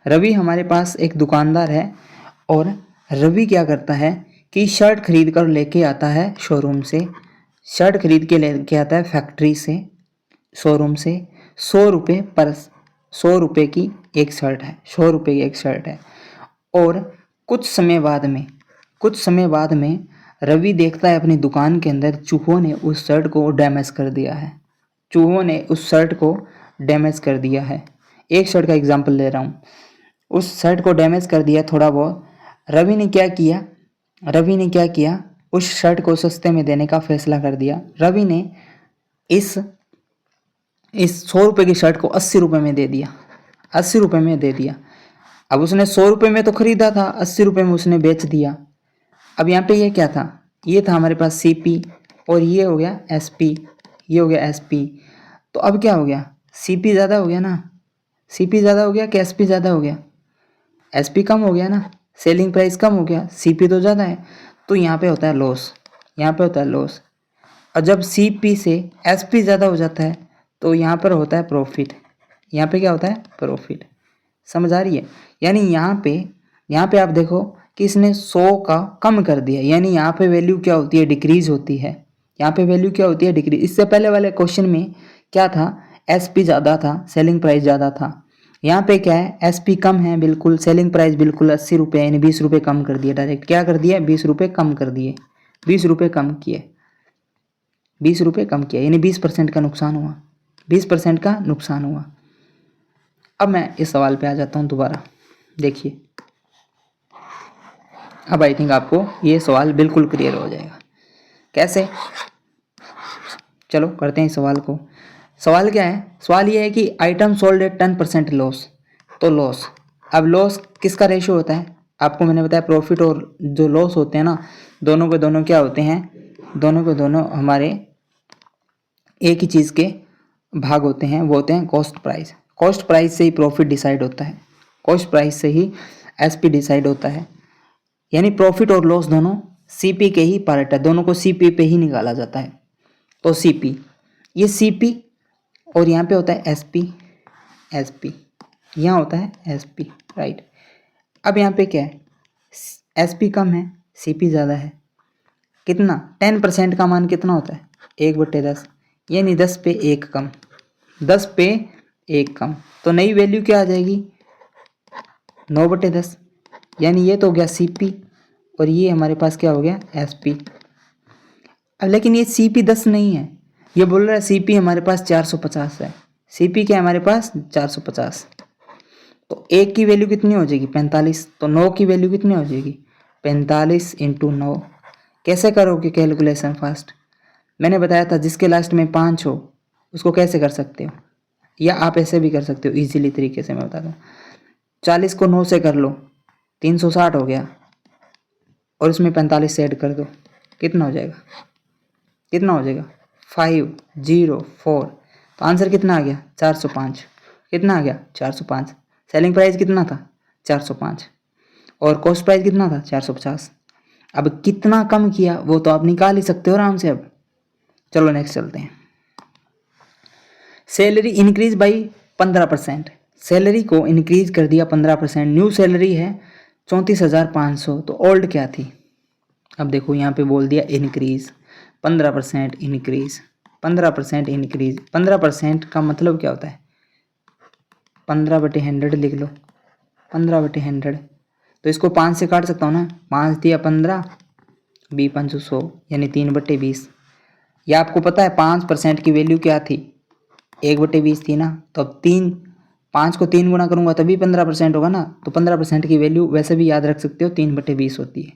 रवि हमारे पास एक दुकानदार है और रवि क्या करता है कि शर्ट खरीद कर लेके आता है शोरूम से, शर्ट खरीद के लेके आता है फैक्ट्री से, शोरूम से 100 रुपये पर, 100 रुपये की एक शर्ट है, 100 रुपये की एक शर्ट है। और कुछ समय बाद में रवि देखता है अपनी दुकान के अंदर चूहों ने उस शर्ट को डैमेज कर दिया है, चूहों ने उस शर्ट को डैमेज कर दिया है। एक शर्ट का एग्जांपल ले रहा हूँ, उस शर्ट को डैमेज कर दिया थोड़ा बहुत। रवि ने क्या किया, उस शर्ट को सस्ते में देने का फैसला कर दिया। रवि ने इस 100 रुपये की शर्ट को 80 रुपये में दे दिया, 80 रुपये में दे दिया। अब उसने 100 रुपये में तो खरीदा था, 80 रुपये में उसने बेच दिया। अब यहाँ पे ये क्या था, ये था हमारे पास सीपी और ये हो गया एसपी, ये हो गया एसपी। तो अब क्या हो गया, सीपी ज़्यादा हो गया ना, सीपी ज़्यादा हो गया कि एसपी ज़्यादा हो गया, एसपी कम हो गया ना, सेलिंग प्राइस कम हो गया, सीपी तो ज़्यादा है, तो यहाँ पे होता है लॉस, यहाँ पे होता है लॉस। और जब सीपी से एसपी ज़्यादा हो जाता है तो यहाँ पर होता है प्रॉफिट, यहाँ पे क्या होता है, प्रॉफिट। समझ आ रही है, यानी यहाँ पे आप देखो कि इसने 100 का कम कर दिया, यानी यहाँ पे वैल्यू क्या होती है, डिक्रीज होती है, यहाँ पे वैल्यू क्या होती है, डिक्रीज। इससे पहले वाले क्वेश्चन में क्या था, एसपी ज़्यादा था, सेलिंग प्राइस ज़्यादा था। यहाँ पे क्या है, एसपी कम है बिल्कुल, सेलिंग प्राइस बिल्कुल 80 रुपये, यानी 20 रुपये कम कर दिए, डायरेक्ट क्या कर दिया, 20 रुपये कम कर दिए, 20 रुपये कम किए, 20 रुपये कम किया, यानी 20% का नुकसान हुआ, 20% का नुकसान हुआ। अब मैं इस सवाल पे आ जाता हूँ दोबारा, देखिए अब आई थिंक आपको ये सवाल बिल्कुल क्लियर हो जाएगा। कैसे, चलो करते हैं इस सवाल को। सवाल क्या है, सवाल ये है कि आइटम सोल्ड एट 10% लॉस, तो लॉस, अब लॉस किसका रेशियो होता है, आपको मैंने बताया प्रॉफिट और जो लॉस होते हैं ना, दोनों के दोनों क्या होते हैं, दोनों के दोनों हमारे एक ही चीज़ के भाग होते हैं, वो होते हैं कॉस्ट प्राइस। कॉस्ट प्राइस से ही प्रॉफिट डिसाइड होता है, कॉस्ट प्राइस से ही एसपी डिसाइड होता है, यानी प्रॉफिट और लॉस दोनों सीपी के ही पार्ट है, दोनों को सीपी पे ही निकाला जाता है। तो सीपी, ये सीपी और यहाँ पे होता है एसपी, एसपी यहाँ होता है एसपी, राइट। अब यहाँ पे क्या है, एसपी कम है, सीपी ज़्यादा है, कितना, 10% का मान कितना होता है, 1/10, यानी 10 पे 1 कम, 10 पे 1 कम, तो नई वैल्यू क्या आ जाएगी, 9/10, यानी ये तो हो गया सीपी और ये हमारे पास क्या हो गया, एसपी। अब लेकिन ये सीपी 10 नहीं है, ये बोल रहा है सीपी हमारे पास 450 है, सीपी क्या है हमारे पास 450, तो 1 की वैल्यू कितनी हो जाएगी, 45, तो 9 की वैल्यू कितनी हो जाएगी, 45 × 9। कैसे करोगे कैलकुलेशन फास्ट, मैंने बताया था जिसके लास्ट में 5 हो उसको कैसे कर सकते हो, या आप ऐसे भी कर सकते हो इजीली तरीके से, मैं बता दूँ। 40 को 9 से कर लो, 360 हो गया, और इसमें 45 से ऐड कर दो, कितना हो जाएगा, कितना हो जाएगा, 504, तो आंसर कितना आ गया, 405, कितना आ गया, 405। सेलिंग प्राइस कितना था, 405, और कॉस्ट प्राइस कितना था, 450। अब कितना कम किया वो तो आप निकाल ही सकते हो आराम से। अब चलो नेक्स्ट चलते हैं। सैलरी इंक्रीज बाई 15%, सैलरी को इंक्रीज कर दिया 15%, न्यू सैलरी है 34,500, तो ओल्ड क्या थी, अब देखो यहाँ पे बोल दिया इंक्रीज, 15% इंक्रीज, 15% इंक्रीज, 15% का मतलब क्या होता है, 15/100 लिख लो, 15/100, तो इसको 5 से काट सकता हूँ ना, 5 दिया 15, 20 100, यानी 3/20। या आपको पता है 5% की वैल्यू क्या थी, 1/20 थी ना, तो अब 3 5 को 3 गुना करूँगा तभी 15% होगा ना, तो 15% की वैल्यू वैसे भी याद रख सकते हो 3/20 होती है।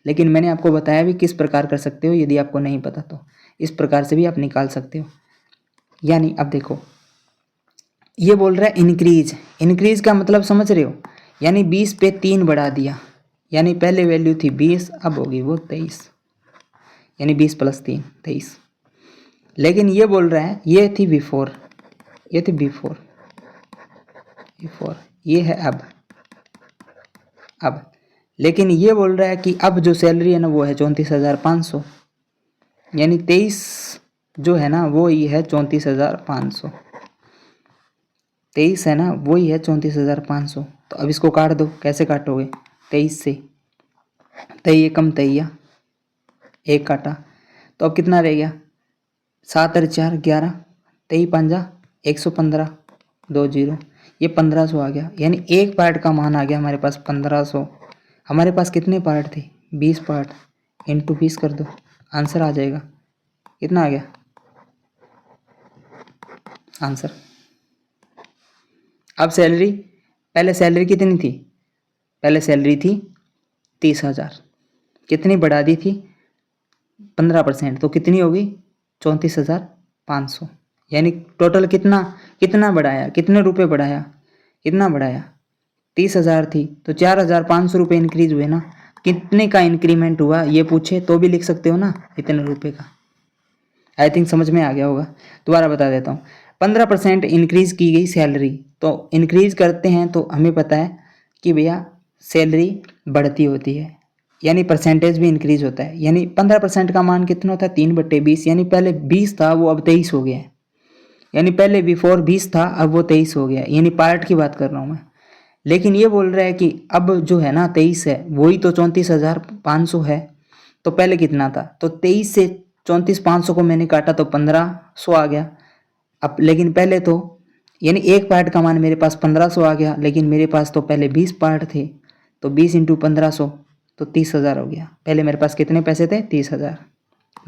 लेकिन मैंने आपको बताया भी किस प्रकार कर सकते हो, यदि आपको नहीं पता तो इस प्रकार से भी आप निकाल सकते हो। यानी अब देखो ये बोल रहा है इंक्रीज, इंक्रीज का मतलब समझ रहे हो, यानी 20 पे 3 बढ़ा दिया, यानी पहले वैल्यू थी 20 अब होगी वो 23, यानी 20 + 3 23। लेकिन ये बोल रहा है ये थी बिफोर, ये थी बिफोर, ये है अब लेकिन ये बोल रहा है कि अब जो सैलरी है ना वो है 34,500, यानी 23 जो है ना वो ही है 34,500, 23 है ना वही है 34,500। तो अब इसको काट दो, कैसे काटोगे, 23 से, 23 कम 23 एक काटा, तो अब कितना रह गया, 7 और 4 11, 23 5 115 2 0, ये 1500 आ गया। यानी एक पार्ट का मान आ गया हमारे पास 1500। हमारे पास कितने पार्ट थे, 20 पार्ट, इंटू 20 कर दो, आंसर आ जाएगा। कितना आ गया आंसर। अब सैलरी, पहले सैलरी कितनी थी, पहले सैलरी थी 30,000, कितनी बढ़ा दी थी 15%, तो कितनी होगी 34,500। यानी टोटल कितना कितना बढ़ाया, कितने रुपए बढ़ाया, कितना बढ़ाया 30,000 थी तो 4,500 रुपये इंक्रीज हुए ना। कितने का इंक्रीमेंट हुआ ये पूछे तो भी लिख सकते हो ना, इतने रुपए का। आई थिंक समझ में आ गया होगा। दोबारा बता देता हूँ, 15% इंक्रीज की गई सैलरी, तो इंक्रीज करते हैं तो हमें पता है कि भैया सैलरी बढ़ती होती है, यानी परसेंटेज भी इंक्रीज होता है। यानी 15% का मान कितना होता है 3/20, यानी पहले 20 था वो अब 23 हो गया है, यानी पहले बिफोर 20 था अब वो 23 हो गया, यानी पार्ट की बात कर रहा हूँ मैं। लेकिन ये बोल रहा है कि अब जो है ना 23 है वही तो 34,500 है, तो पहले कितना था, तो 23 से 34,500 को मैंने काटा तो 1500 आ गया। अब लेकिन पहले तो यानी एक पार्ट का मान मेरे पास 1500 आ गया, लेकिन मेरे पास तो पहले 20 पार्ट थे, तो 20 × 1500 तो 30,000 हो गया। पहले मेरे पास कितने पैसे थे 30,000।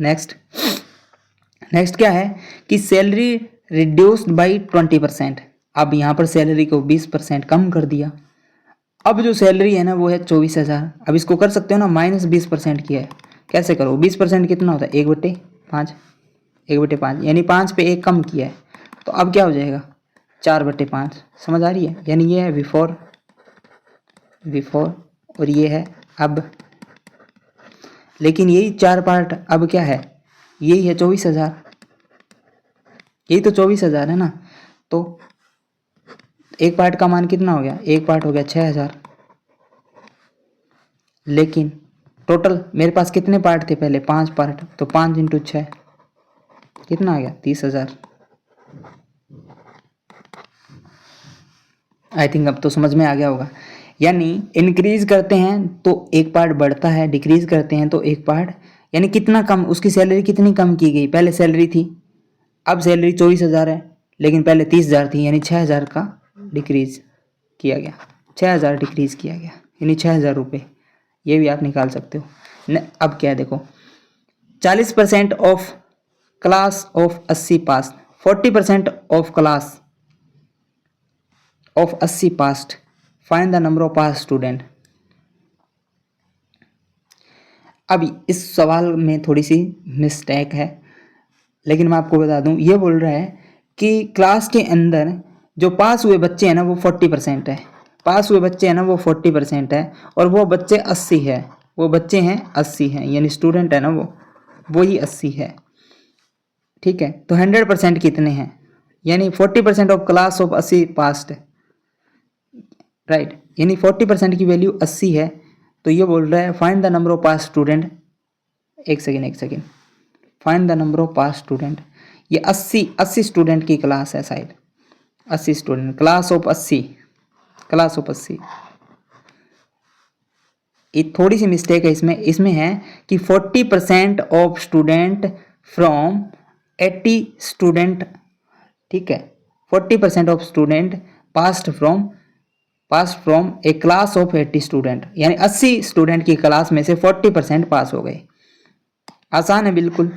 नेक्स्ट क्या है कि सैलरी रिड्यूस्ड बाई 20%। अब यहाँ पर सैलरी को 20% कम कर दिया। अब जो सैलरी है ना वो है 24,000। अब इसको कर सकते हो ना, -20% किया है, कैसे करो, 20% कितना होता है 1/5, 1/5 यानी 5 पे 1 कम किया है, तो अब क्या हो जाएगा 4/5। समझ आ रही है, यानी ये है बिफोर और ये है अब। लेकिन यही 4 पार्ट अब क्या है, यही है 24,000, यही तो 24,000 है ना। तो एक पार्ट का मान कितना हो गया, एक पार्ट हो गया 6,000। लेकिन टोटल मेरे पास कितने पार्ट थे पहले 5 पार्ट, तो 5 × 6 कितना आ गया 30,000। आई थिंक अब तो समझ में आ गया होगा। यानी इंक्रीज करते हैं तो एक पार्ट बढ़ता है, डिक्रीज करते हैं तो एक पार्ट, यानी कितना कम, उसकी सैलरी कितनी कम की गई, पहले सैलरी थी अब सैलरी 24,000 है, लेकिन पहले 30,000 थी, यानी 6,000 का डिक्रीज किया गया, 6,000 डिक्रीज किया गया, यानी 6,000 रुपये। ये भी आप निकाल सकते हो। अब क्या है देखो, 40% of class of 80 pass, 40% of class of 80 past, find the number of pass student. अब इस सवाल में थोड़ी सी मिस्टेक है, लेकिन मैं आपको बता दूं, ये बोल रहा है कि क्लास के अंदर जो पास हुए बच्चे हैं ना वो 40% है, पास हुए बच्चे हैं ना वो 40% है, और वो बच्चे 80 है, वो बच्चे हैं 80 हैं, यानी स्टूडेंट है ना वो ही 80 है। ठीक है, तो 100% कितने हैं, यानी 40% of class of 80 past, right, यानी 40% की वैल्यू 80 है। तो ये बोल रहा है find the number of pass student, एक second, find the number of pass student. ये 80 स्टूडेंट की क्लास है शायद, 80 student, class of 80, class of 80। एक थोड़ी सी मिस्टेक है इसमें है कि 40% ऑफ स्टूडेंट फ्रॉम 80 स्टूडेंट, ठीक है, 40% of student past from A class of 80 student, यानी 80 स्टूडेंट की क्लास में से 40% पास हो गए। आसान है बिल्कुल,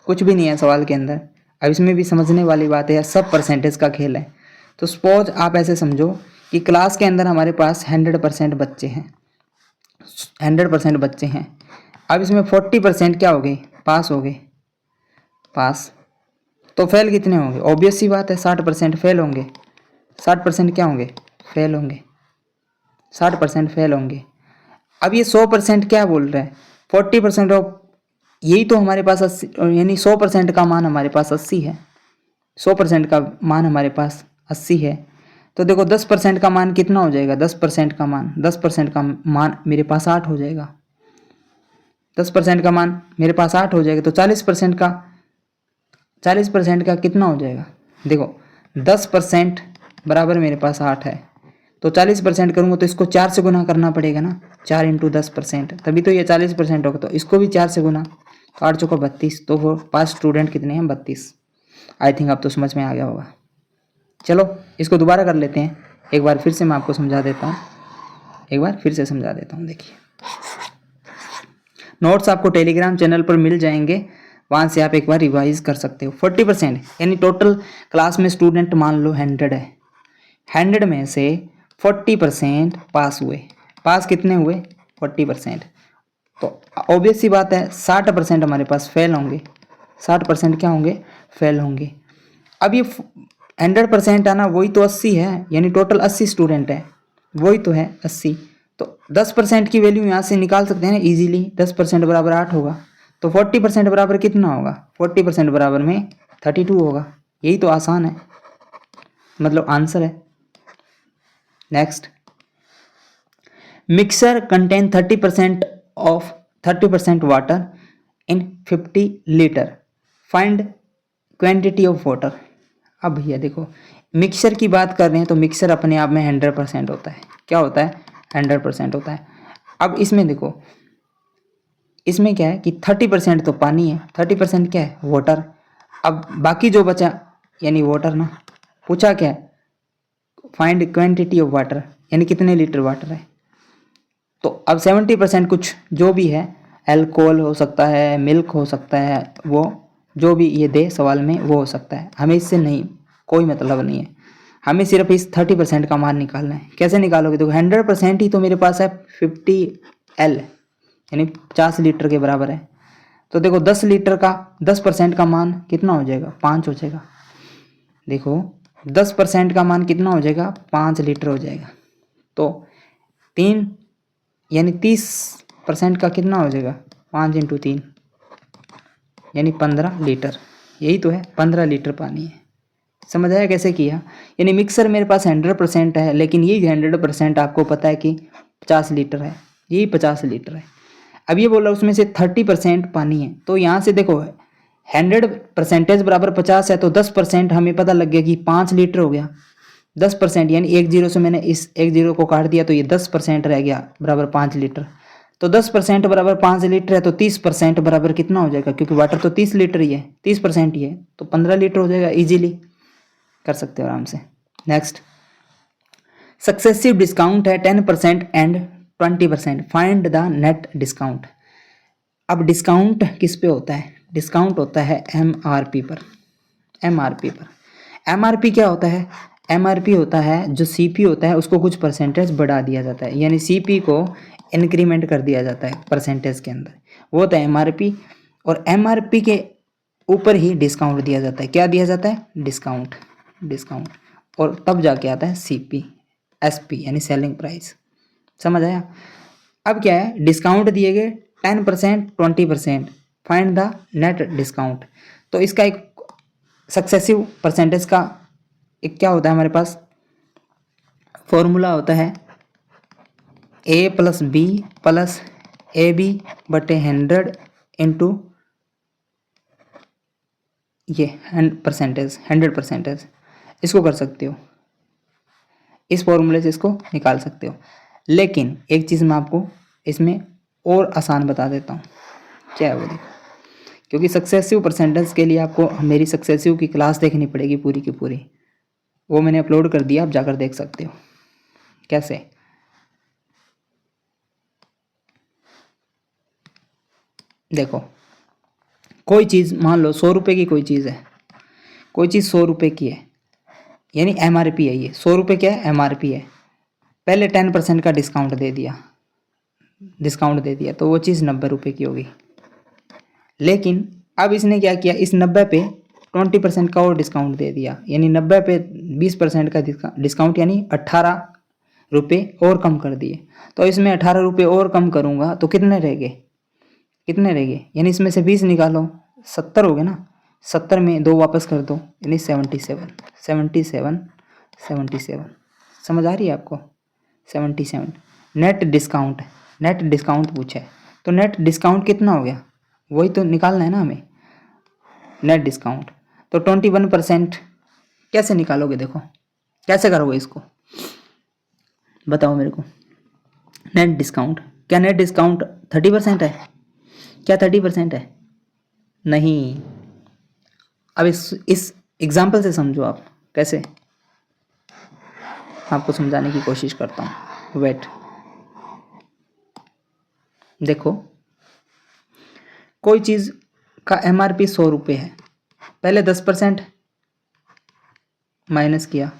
कुछ भी नहीं है सवाल के अंदर। अब इसमें भी समझने वाली बात है, सब परसेंटेज का खेल है, तो सपोज आप ऐसे समझो कि क्लास के अंदर हमारे पास 100% बच्चे हैं, 100% बच्चे हैं। अब इसमें 40% क्या हो गए, पास हो गए, पास। तो फेल कितने होंगे, ऑब्वियस सी बात है 60% फेल होंगे, 60% क्या होंगे, फेल होंगे, 60% फेल होंगे। अब ये 100% क्या बोल रहे हैं, 40% ऑफ, यही तो हमारे पास 80, यानी 100% का मान हमारे पास 80 है, 100% का मान हमारे पास 80 है। तो देखो 10% का मान कितना हो जाएगा, 10% का मान, 10% का मान मेरे पास 8 हो जाएगा, 10% का मान मेरे पास 8 हो जाएगा। तो 40% का, 40% का कितना हो जाएगा, देखो 10% बराबर मेरे पास 8 है, तो 40% करूँगा तो इसको 4 से गुना करना पड़ेगा ना, 4 इंटू 10%, तभी तो ये 40% होगा। तो इसको भी 4 से गुना, तो 8 चौका 32, तो वो 5 स्टूडेंट कितने हैं, 32। आई थिंक अब तो समझ में आ गया होगा। चलो इसको दोबारा कर लेते हैं, एक बार फिर से मैं आपको समझा देता हूँ, एक बार फिर से समझा देता हूँ। देखिए नोट्स आपको टेलीग्राम चैनल पर मिल जाएंगे, वहाँ से आप एक बार रिवाइज कर सकते हो। 40% यानी टोटल क्लास में स्टूडेंट मान लो 100 है, 100 में से 40% पास हुए, पास कितने हुए, 40%। तो ऑब्वियस सी बात है 60% हमारे पास फेल होंगे, 60% क्या होंगे, फेल होंगे। अब ये 100% आना वही तो 80 है, यानी टोटल 80 स्टूडेंट है, वही तो है 80। तो 10% की वैल्यू यहाँ से निकाल सकते हैं ना इजीली, 10% बराबर 8 होगा, तो 40% बराबर कितना होगा, 40% बराबर में 32 होगा। यही तो आसान है, मतलब आंसर है। Next, mixer contain 30% water in 50 litre, find quantity of water. अब भैया देखो मिक्सर की बात कर रहे हैं, तो मिक्सर अपने आप में 100% होता है, क्या होता है, 100% होता है। अब इसमें देखो, इसमें क्या है कि 30% तो पानी है, 30% क्या है, वाटर। अब बाकी जो बचा यानी वाटर ना, पूछा क्या है, फाइंड क्वांटिटी ऑफ वाटर, यानी कितने लीटर वाटर है। तो अब 70% कुछ जो भी है, अल्कोहल हो सकता है, मिल्क हो सकता है, वो जो भी ये दे सवाल में वो हो सकता है, हमें इससे नहीं कोई मतलब नहीं है, हमें सिर्फ इस 30% का मान निकालना है। कैसे निकालोगे, देखो 100% ही तो मेरे पास है 50L, यानी 50 लीटर के बराबर है। तो देखो 10 लीटर का 10% का मान कितना हो जाएगा, 5 हो जाएगा। देखो 10% का मान कितना हो जाएगा, 5 लीटर हो जाएगा। तो 3 यानी 30% का कितना हो जाएगा, 5 इंटू 3 यानी 15 लीटर। यही तो है, 15 लीटर पानी है। समझ आया कैसे किया। यानी मिक्सर मेरे पास 100% है, लेकिन ये 100% आपको पता है कि 50 लीटर है, यही 50 लीटर है। अब ये बोला उसमें से 30% पानी है, तो यहाँ से देखो 100% बराबर 50 है, तो 10% हमें पता लग गया कि 5 लीटर हो गया। 10% यानी एक जीरो से मैंने इस एक जीरो को काट दिया, तो ये 10% रह गया बराबर 5 लीटर। तो 10% बराबर 5 लीटर है, तो 30% बराबर कितना हो जाएगा, क्योंकि वाटर तो 30 लीटर ही है, 30% ही है, तो 15 लीटर हो जाएगा। इजीली कर सकते हो आराम से। नेक्स्ट, सक्सेसिव डिस्काउंट है 10% and 20%, find the net discount. अब डिस्काउंट किस पे होता है, डिस्काउंट होता है MRP पर। MRP पर, MRP क्या होता है, MRP होता है जो CP होता है उसको कुछ परसेंटेज बढ़ा दिया जाता है, यानी CP को इंक्रीमेंट कर दिया जाता है परसेंटेज के अंदर, वो होता है MRP। और MRP के ऊपर ही डिस्काउंट दिया जाता है, क्या दिया जाता है, डिस्काउंट, डिस्काउंट। और तब जाके आता है CP, SP यानी सेलिंग प्राइस। समझ आया। अब क्या है, डिस्काउंट दिए गए 10% 20%, फाइंड द नेट डिस्काउंट। तो इसका एक सक्सेसिव परसेंटेज का एक क्या होता है हमारे पास, फॉर्मूला होता है A+B प्लस AB बटे 100 इंटू ये 100%। इसको कर सकते हो, इस फॉर्मूले से इसको निकाल सकते हो। लेकिन एक चीज़ मैं आपको इसमें और आसान बता देता हूँ, क्या है वो देखो, क्योंकि सक्सेसिव परसेंटेज के लिए आपको मेरी सक्सेसिव की क्लास देखनी पड़ेगी पूरी की पूरी, वो मैंने अपलोड कर दिया, आप जाकर देख सकते हो कैसे। देखो कोई चीज़ मान लो 100 रुपये की कोई चीज़ है, कोई चीज़ 100 रुपये की है, यानी MRP है, ये 100 रुपये क्या है, MRP है। पहले 10% का डिस्काउंट दे दिया तो वो चीज़ 90 रुपये की होगी। लेकिन अब इसने क्या किया, इस 90 पे 20% का और डिस्काउंट दे दिया, यानी 90 पे 20% का डिस्काउंट, यानी 18 रुपये और कम कर दिए। तो इसमें 18 रुपये और कम करूँगा तो कितने रह गए, यानी इसमें से 20 निकालो, 70 हो गए ना। 70 में 2 वापस कर दो, यानी 77। समझ आ रही है आपको? 77। नेट डिस्काउंट पूछा है, तो नेट डिस्काउंट कितना हो गया, वही तो निकालना है ना हमें, नेट डिस्काउंट। तो 21% कैसे निकालोगे, देखो कैसे करोगे इसको, बताओ मेरे को। नेट डिस्काउंट, क्या नेट डिस्काउंट 30% है, क्या 30% है? नहीं। अब इस एग्जाम्पल से समझो आप, कैसे आपको समझाने की कोशिश करता हूँ। वेट, देखो कोई चीज़ का MRP 100 रुपये है, पहले 10% माइनस किया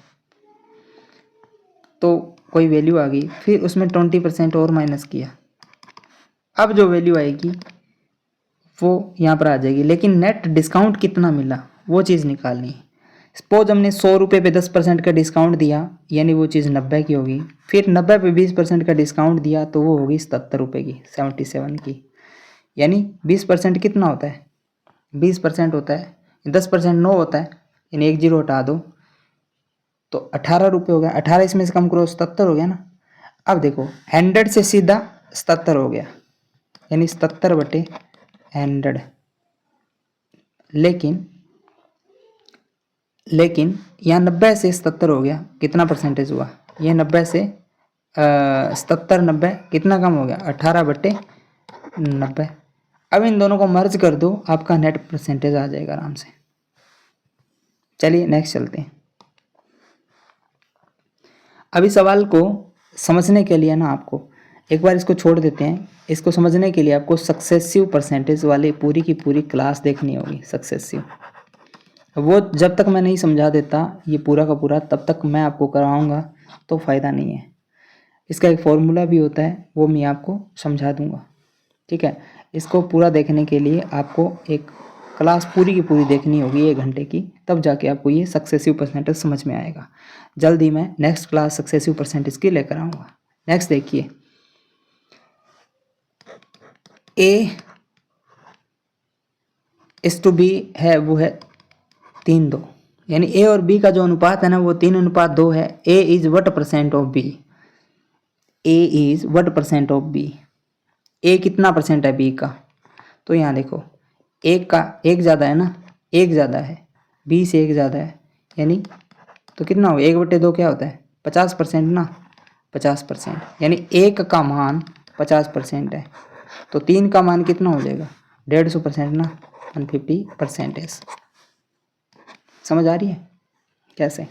तो कोई वैल्यू आ गई, फिर उसमें 20% और माइनस किया, अब जो वैल्यू आएगी वो यहाँ पर आ जाएगी। लेकिन नेट डिस्काउंट कितना मिला वो चीज़ निकालनी है। सपोज हमने 100 रुपये पे 10% का डिस्काउंट दिया, यानी वो चीज़ 90 की होगी। फिर 90 पे 20% का डिस्काउंट दिया तो वो होगी 77 रुपये की, 77 की। यानी 20% कितना होता है, 20% होता है, 10% 9 होता है, यानी 1 0 हटा दो तो 18 रुपये हो गया। 18 इसमें से कम करो, 77 हो गया ना। अब देखो 100 से सीधा 77 हो गया, यानी 77/100। लेकिन यहाँ 90 से 77 हो गया, कितना परसेंटेज हुआ, ये 90 से 77 90 कितना कम हो गया, 18/90। अब इन दोनों को मर्ज कर दो, आपका नेट परसेंटेज आ जाएगा आराम से। चलिए नेक्स्ट चलते हैं। अभी सवाल को समझने के लिए ना आपको एक बार इसको छोड़ देते हैं। इसको समझने के लिए आपको सक्सेसिव परसेंटेज वाली पूरी की पूरी क्लास देखनी होगी। सक्सेसिव वो जब तक मैं नहीं समझा देता ये पूरा का पूरा, तब तक मैं आपको कराऊंगा तो फ़ायदा नहीं है। इसका एक फॉर्मूला भी होता है, वो मैं आपको समझा दूंगा, ठीक है। इसको पूरा देखने के लिए आपको एक क्लास पूरी की पूरी देखनी होगी 1 घंटे की, तब जाके आपको ये सक्सेसिव परसेंटेज समझ में आएगा। जल्दी मैं नेक्स्ट क्लास सक्सेसिव परसेंटेज की लेकर आऊँगा। नेक्स्ट देखिए, A:B है, वो है 3:2, यानी A और B का जो अनुपात है ना वो 3:2 है। A is what percent of B, A is what percent of B, A कितना परसेंट है B का। तो यहाँ देखो एक का एक ज़्यादा है ना, एक ज़्यादा है, B से एक ज़्यादा है, यानी तो कितना हो, 1/2 क्या होता है, 50% ना, 50%, यानी 1 का मान 50% है, तो 3 का मान कितना हो जाएगा, 150% ना, 150%। समझ आ रही है कैसे?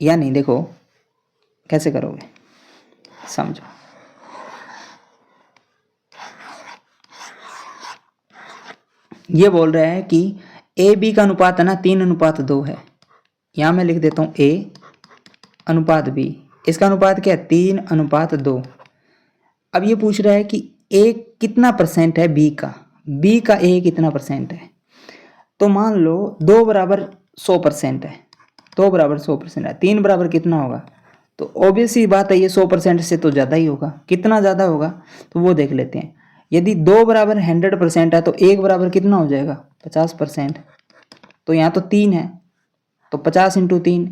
यानी देखो कैसे करोगे, समझो। ये बोल रहा है कि A-B का अनुपात है ना 3:2 है। यहाँ मैं लिख देता हूँ A/B, इसका अनुपात क्या है, 3:2। अब ये पूछ रहा है कि A कितना परसेंट है B का, B का A कितना परसेंट है। तो मान लो 2 बराबर 100% है, 2 बराबर 100% है, 3 बराबर कितना होगा, तो ऑब्वियस ही बात है ये 100% से तो ज़्यादा ही होगा। कितना ज़्यादा होगा तो वो देख लेते हैं। यदि 2 बराबर 100% है तो 1 बराबर कितना हो जाएगा, 50%। तो यहाँ तो 3 है, तो 50 × 3,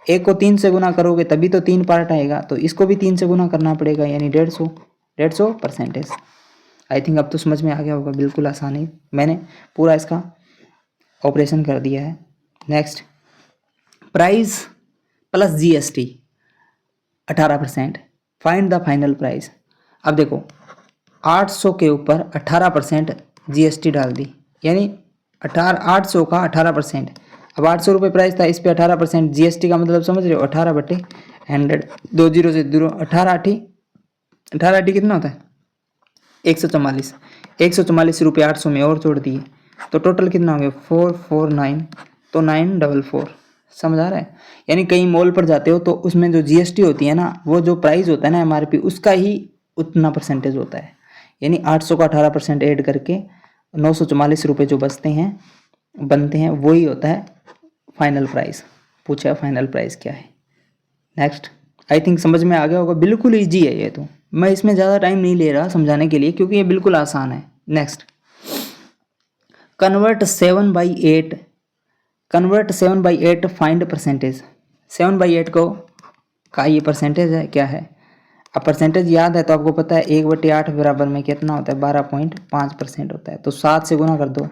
1 को 3 से गुना करोगे तभी तो 3 पार्ट आएगा, तो इसको भी 3 से गुना करना पड़ेगा, यानी 150%। आई थिंक अब तो समझ में आ गया होगा, बिल्कुल आसानी, मैंने पूरा इसका ऑपरेशन कर दिया है। Next, price plus GST 18%, find the final price. अब देखो 800 के ऊपर 18% GST डाल दी, यानी 800 का 18%। अब 800 रुपये प्राइस था, इस पे 18% GST का मतलब समझ रहे हो, 18/100, 2 0 से 0, 18 कितना होता है, 144 रुपये 800 में और जोड़ दिए तो टोटल कितना हो गया 449। तो 944। समझ आ रहा है? यानी कहीं मॉल पर जाते हो तो उसमें जो जीएसटी होती है ना, वो जो प्राइस होता है ना एमआरपी, उसका ही उतना परसेंटेज होता है। यानी 800 का 18% ऐड करके 944 रुपये जो बनते हैं वही होता है फाइनल प्राइस। पूछा फाइनल प्राइस क्या है। नेक्स्ट, आई थिंक समझ में आ गया होगा। बिल्कुल ईजी है ये, तो मैं इसमें ज़्यादा टाइम नहीं ले रहा समझाने के लिए क्योंकि ये बिल्कुल आसान है। Next, convert 7/8 find percentage. 7/8 का ये परसेंटेज है क्या है। अब परसेंटेज याद है तो आपको पता है 1/8 बराबर में कितना होता है, 12.5% होता है। तो 7 से गुना कर दो,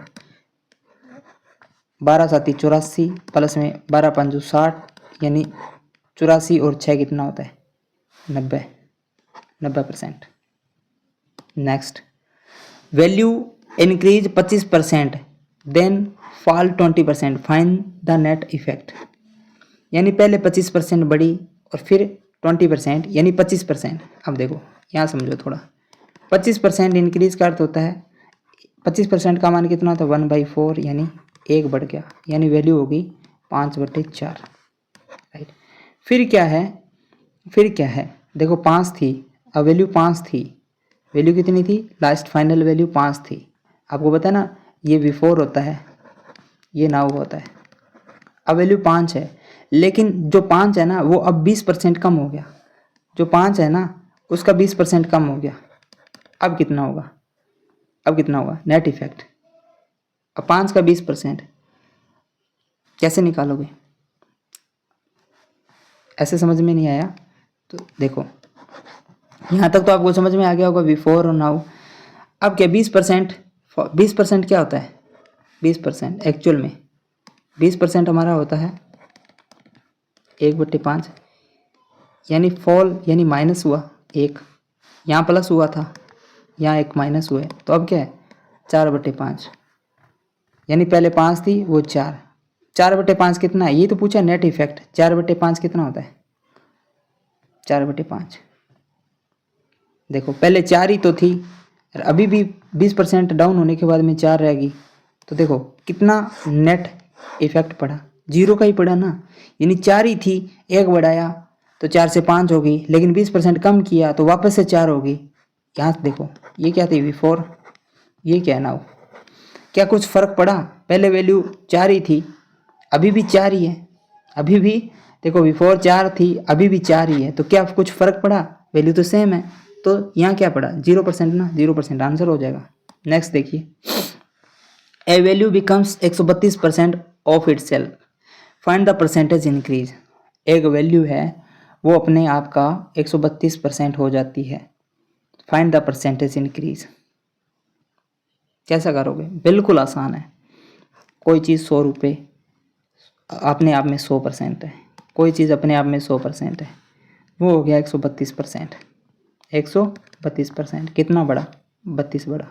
12 7 84 प्लस में 12 5 60, यानी 84 और 6 कितना होता है, 90%। Next, value increase 25% then fall 20%, find the net effect. यानी पहले 25% बढ़ी और फिर 20% यानी 25%। अब देखो यहाँ समझो थोड़ा, 25% इंक्रीज का अर्थ होता है 25% का मान कितना होता है 1/4, यानी 1 बढ़ गया, यानी वैल्यू होगी 5/4। राइट। फिर क्या है देखो 5 थी, अब वैल्यू 5 थी, वैल्यू कितनी थी, लास्ट फाइनल वैल्यू 5 थी। आपको पता है ना, ये बिफोर होता है, ये नाउ होता है। अब वैल्यू 5 है, लेकिन जो 5 है ना वो अब 20% कम हो गया। जो 5 है ना उसका 20% कम हो गया। अब कितना होगा, नेट इफेक्ट। अब 5 का 20% कैसे निकालोगे, ऐसे समझ में नहीं आया तो देखो यहाँ तक तो आपको समझ में आ गया होगा बिफोर और नाउ। अब क्या 20% क्या होता है, 20% एक्चुअल में 20% हमारा होता है 1/5, यानी फॉल यानी माइनस हुआ 1, यहाँ प्लस हुआ था, यहाँ 1 माइनस हुए, तो अब क्या है 4/5, यानी पहले 5 थी वो 4, 4/5 कितना है, ये तो पूछा नेट इफेक्ट। 4/5 कितना होता है, 4/5 देखो पहले 4 ही तो थी, अभी भी 20% डाउन होने के बाद में 4 रहेगी, तो देखो कितना नेट इफेक्ट पड़ा, 0 का ही पड़ा ना। यानी 4 ही थी, 1 बढ़ाया तो 4 से 5 होगी, लेकिन 20% कम किया तो वापस से 4 होगी। यहाँ देखो ये क्या थी बिफोर, ये क्या है नाउ, क्या कुछ फर्क पड़ा, पहले वैल्यू 4 ही थी, अभी भी 4 ही है, अभी भी देखो बिफोर 4 थी अभी भी 4 ही है, तो क्या कुछ फर्क पड़ा, वैल्यू तो सेम है, तो यहाँ क्या पड़ा 0% ना, 0% आंसर हो जाएगा। नेक्स्ट देखिए, a value becomes 132% of itself, find the percentage increase. एक वैल्यू है वो अपने आप का 132% हो जाती है, फाइंड द परसेंटेज इंक्रीज। कैसा करोगे, बिल्कुल आसान है। कोई चीज़ 100 रुपये अपने आप में 100% है, कोई चीज़ अपने आप में 100% है, वो हो गया 132%। 132% कितना बड़ा, 32 बड़ा,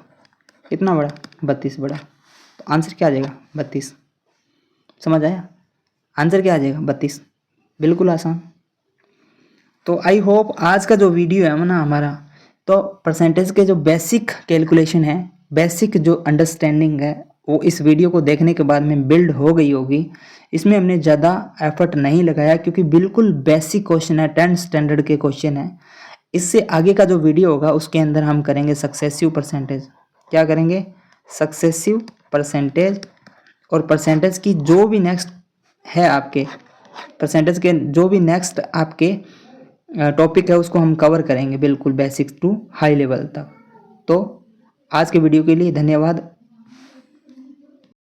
कितना बड़ा 32 बड़ा, तो आंसर क्या आ जाएगा 32। समझ आया, आंसर क्या आ जाएगा 32, बिल्कुल आसान। तो आई होप आज का जो वीडियो है ना हमारा, तो परसेंटेज के जो बेसिक कैलकुलेशन है, बेसिक जो अंडरस्टैंडिंग है, वो इस वीडियो को देखने के बाद में बिल्ड हो गई होगी। इसमें हमने ज़्यादा एफर्ट नहीं लगाया क्योंकि बिल्कुल बेसिक क्वेश्चन है, 10th स्टैंडर्ड के क्वेश्चन है। इससे आगे का जो वीडियो होगा उसके अंदर हम करेंगे सक्सेसिव परसेंटेज। क्या करेंगे, सक्सेसिव परसेंटेज। और परसेंटेज की जो भी नेक्स्ट है आपके, परसेंटेज के जो भी नेक्स्ट आपके टॉपिक है उसको हम कवर करेंगे बिल्कुल बेसिक टू हाई लेवल तक। तो आज के वीडियो के लिए धन्यवाद।